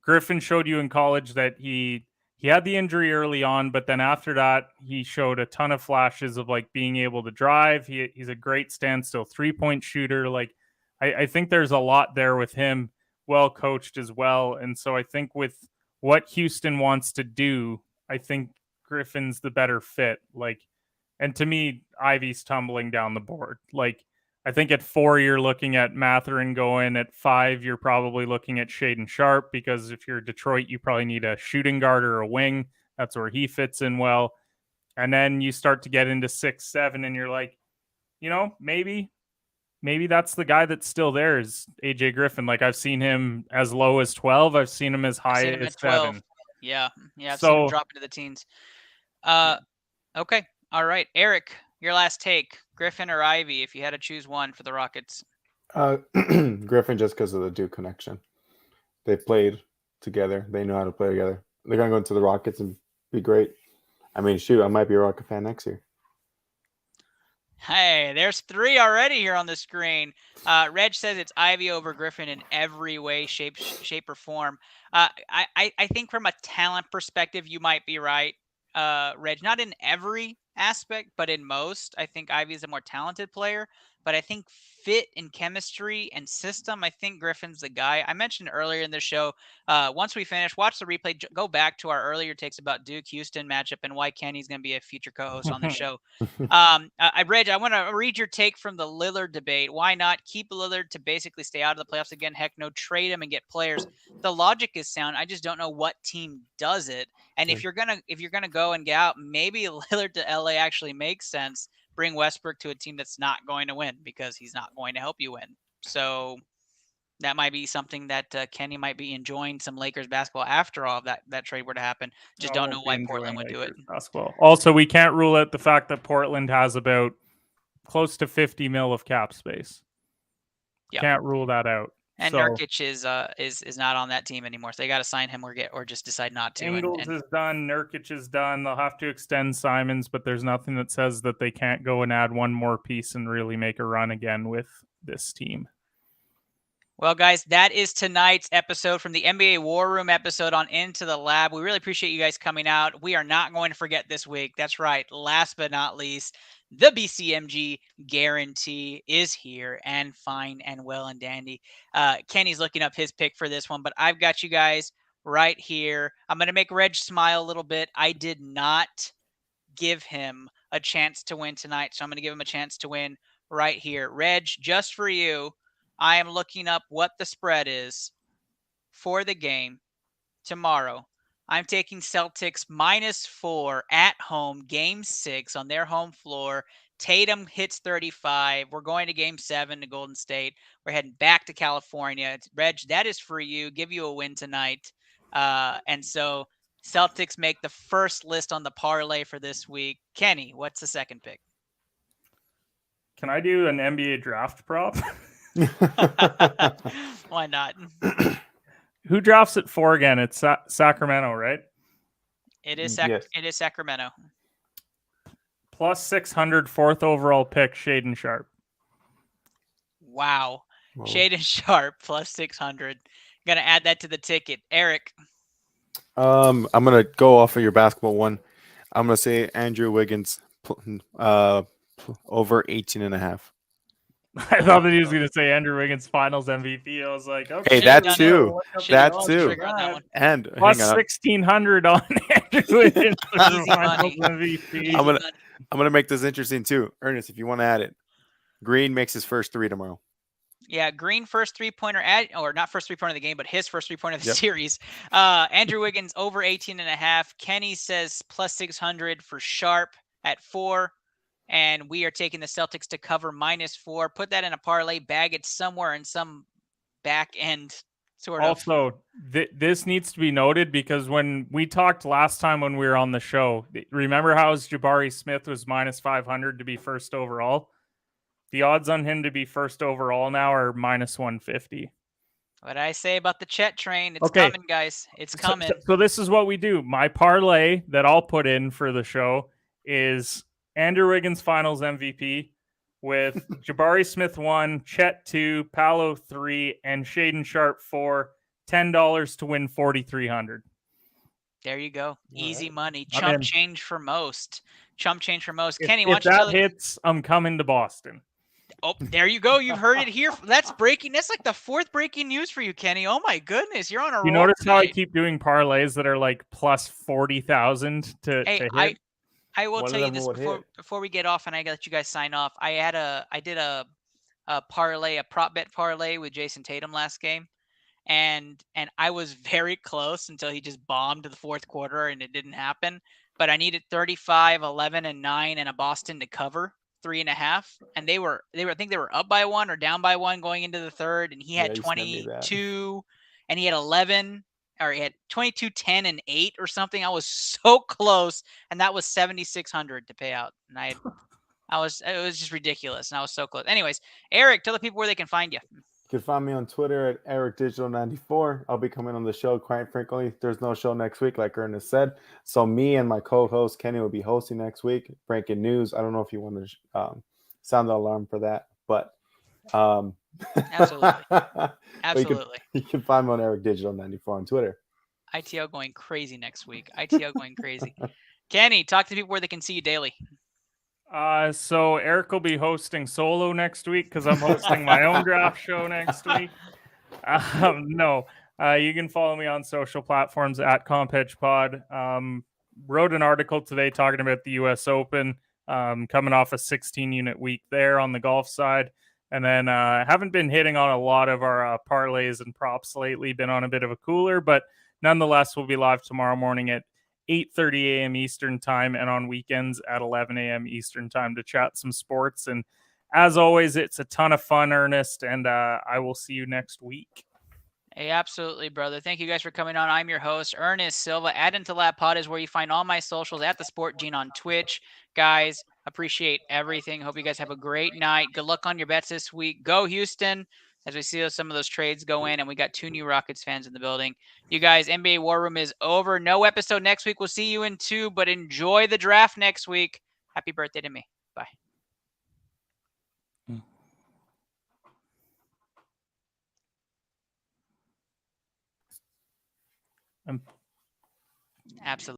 Griffin showed you in college that he had the injury early on, but then after that, he showed a ton of flashes of like being able to drive. He's a great standstill 3-point shooter. Like I think there's a lot there with him, well coached as well. And so I think with what Houston wants to do, I think Griffin's the better fit. Like, and to me, Ivy's tumbling down the board. Like, I think at 4, you're looking at Mathurin going. At 5, you're probably looking at Shaden Sharp, because if you're Detroit, you probably need a shooting guard or a wing. That's where he fits in well. And then you start to get into 6, 7, and you're like, maybe that's the guy that's still there is AJ Griffin. Like, I've seen him as low as 12. I've seen him as high as 7. Yeah. I've seen him drop into the teens. Okay. All right. Eric, your last take. Griffin or Ivy, if you had to choose one for the Rockets. Griffin, just because of the Duke connection. They played together. They know how to play together. They're going to go into the Rockets and be great. I mean, shoot, I might be a Rocket fan next year. Hey, there's 3 already here on the screen. Reg says it's Ivy over Griffin in every way, shape or form. I think from a talent perspective, you might be right, Reg. Not in every aspect, but in most. I think Ivy is a more talented player. But I think fit and chemistry and system, I think Griffin's the guy. I mentioned earlier in the show, once we finish, watch the replay, go back to our earlier takes about Duke-Houston matchup and why Kenny's going to be a future co-host on the show. Reg, I want to read your take from the Lillard debate. Why not keep Lillard to basically stay out of the playoffs again? Heck no, trade him and get players. The logic is sound. I just don't know what team does it. And if you're gonna go and get out, maybe Lillard to LA actually makes sense. Bring Westbrook to a team that's not going to win because he's not going to help you win. So that might be something that Kenny might be enjoying some Lakers basketball after all of that trade were to happen. Just don't know why Portland would do it. Basketball. Also, we can't rule out the fact that Portland has about close to 50 mil of cap space. Yep. Can't rule that out. And Nurkic is not on that team anymore, so they got to sign him or just decide not to. Ingles is done. Nurkic is done. They'll have to extend Simons, but there's nothing that says that they can't go and add one more piece and really make a run again with this team. Well, guys, that is tonight's episode from the NBA War Room episode on Into the Lab. We really appreciate you guys coming out. We are not going to forget this week. That's right. Last but not least, the BCMG guarantee is here and fine and well and dandy. Kenny's looking up his pick for this one, but I've got you guys right here. I'm going to make Reg smile a little bit. I did not give him a chance to win tonight, so I'm going to give him a chance to win right here. Reg, just for you, I am looking up what the spread is for the game tomorrow. I'm taking Celtics -4 at home, game 6 on their home floor. Tatum hits 35. We're going to game 7 to Golden State. We're heading back to California. Reg, that is for you. Give you a win tonight. And so Celtics make the first list on the parlay for this week. Kenny, what's the second pick? Can I do an NBA draft prop? Why not? Who drafts at 4 again? It's Sacramento, right? It is It is Sacramento. +600, 4th overall pick, Shaden Sharp. Wow. Whoa. Shaden Sharp +600. Gonna add that to the ticket. Eric. I'm gonna go off of your basketball one. I'm gonna say Andrew Wiggins over 18.5. I thought that he was going to say Andrew Wiggins Finals MVP. I was like, okay. Hey, that too. That too. And +1,600 on Andrew Wiggins Finals MVP. I'm gonna make this interesting too, Ernest. If you want to add it, Green makes his first 3 tomorrow. Yeah, Green first 3-pointer or not first 3-pointer of the game, but his first 3-pointer of the series. Andrew Wiggins over 18.5. Kenny says +600 for Sharp at 4. And we are taking the Celtics to cover -4. Put that in a parlay, bag it somewhere in some back end sort of. Also, this needs to be noted because when we talked last time when we were on the show, remember how Jabari Smith was -500 to be first overall? The odds on him to be first overall now are -150. What I say about the Chet train? It's coming, guys. It's coming. So this is what we do. My parlay that I'll put in for the show is Andrew Wiggins Finals MVP with Jabari Smith 1, Chet 2, Paolo 3, and Shaden Sharp 4. $10 to win 4,300. There you go. Easy money. Chump change for most. Chump change for most. If, Kenny, if that hits, I'm coming to Boston. Oh, there you go. You've heard it here. That's breaking. That's like the 4th breaking news for you, Kenny. Oh my goodness, you're on a roll. You notice how I keep doing parlays that are like +40,000 to hit? I will tell you this before we get off, and I let you guys sign off. I did a a prop bet parlay with Jason Tatum last game. And I was very close until he just bombed the fourth quarter and it didn't happen. But I needed 35, 11, and 9 and a Boston to cover 3.5. And they were I think they were up by 1 or down by 1 going into the third. And he had 22 and he had 11, or he had 22, 10, and 8 or something. I was so close, and that was 7,600 to pay out. And it was just ridiculous, and I was so close. Anyways, Eric, tell the people where they can find you. You can find me on Twitter at EricDigital94. I'll be coming on the show quite frequently. There's no show next week, like Ernest said. So me and my co-host Kenny will be hosting next week. Breaking news. I don't know if you want to sound the alarm for that, but absolutely. Absolutely. You can find me on EricDigital94 on Twitter. ITL going crazy next week. ITL going crazy. Kenny, talk to people where they can see you daily. So Eric will be hosting solo next week because I'm hosting my own draft show next week. You can follow me on social platforms at CompEdgePod. Wrote an article today talking about the U.S. Open, coming off a 16-unit week there on the golf side. And then haven't been hitting on a lot of our parlays and props lately, been on a bit of a cooler, but nonetheless, we'll be live tomorrow morning at 8:30 a.m. Eastern time and on weekends at 11 a.m. Eastern time to chat some sports. And as always, it's a ton of fun, Ernest, and I will see you next week. Hey, absolutely, brother. Thank you guys for coming on. I'm your host, Ernest Silva. Add into Lab Pod is where you find all my socials at the Sport Gene on Twitch. Guys, appreciate everything. Hope you guys have a great night. Good luck on your bets this week. Go Houston, as we see some of those trades go in, and we got 2 new Rockets fans in the building. You guys, NBA War Room is over. No episode next week. We'll see you in 2, but enjoy the draft next week. Happy birthday to me. Bye. Absolutely.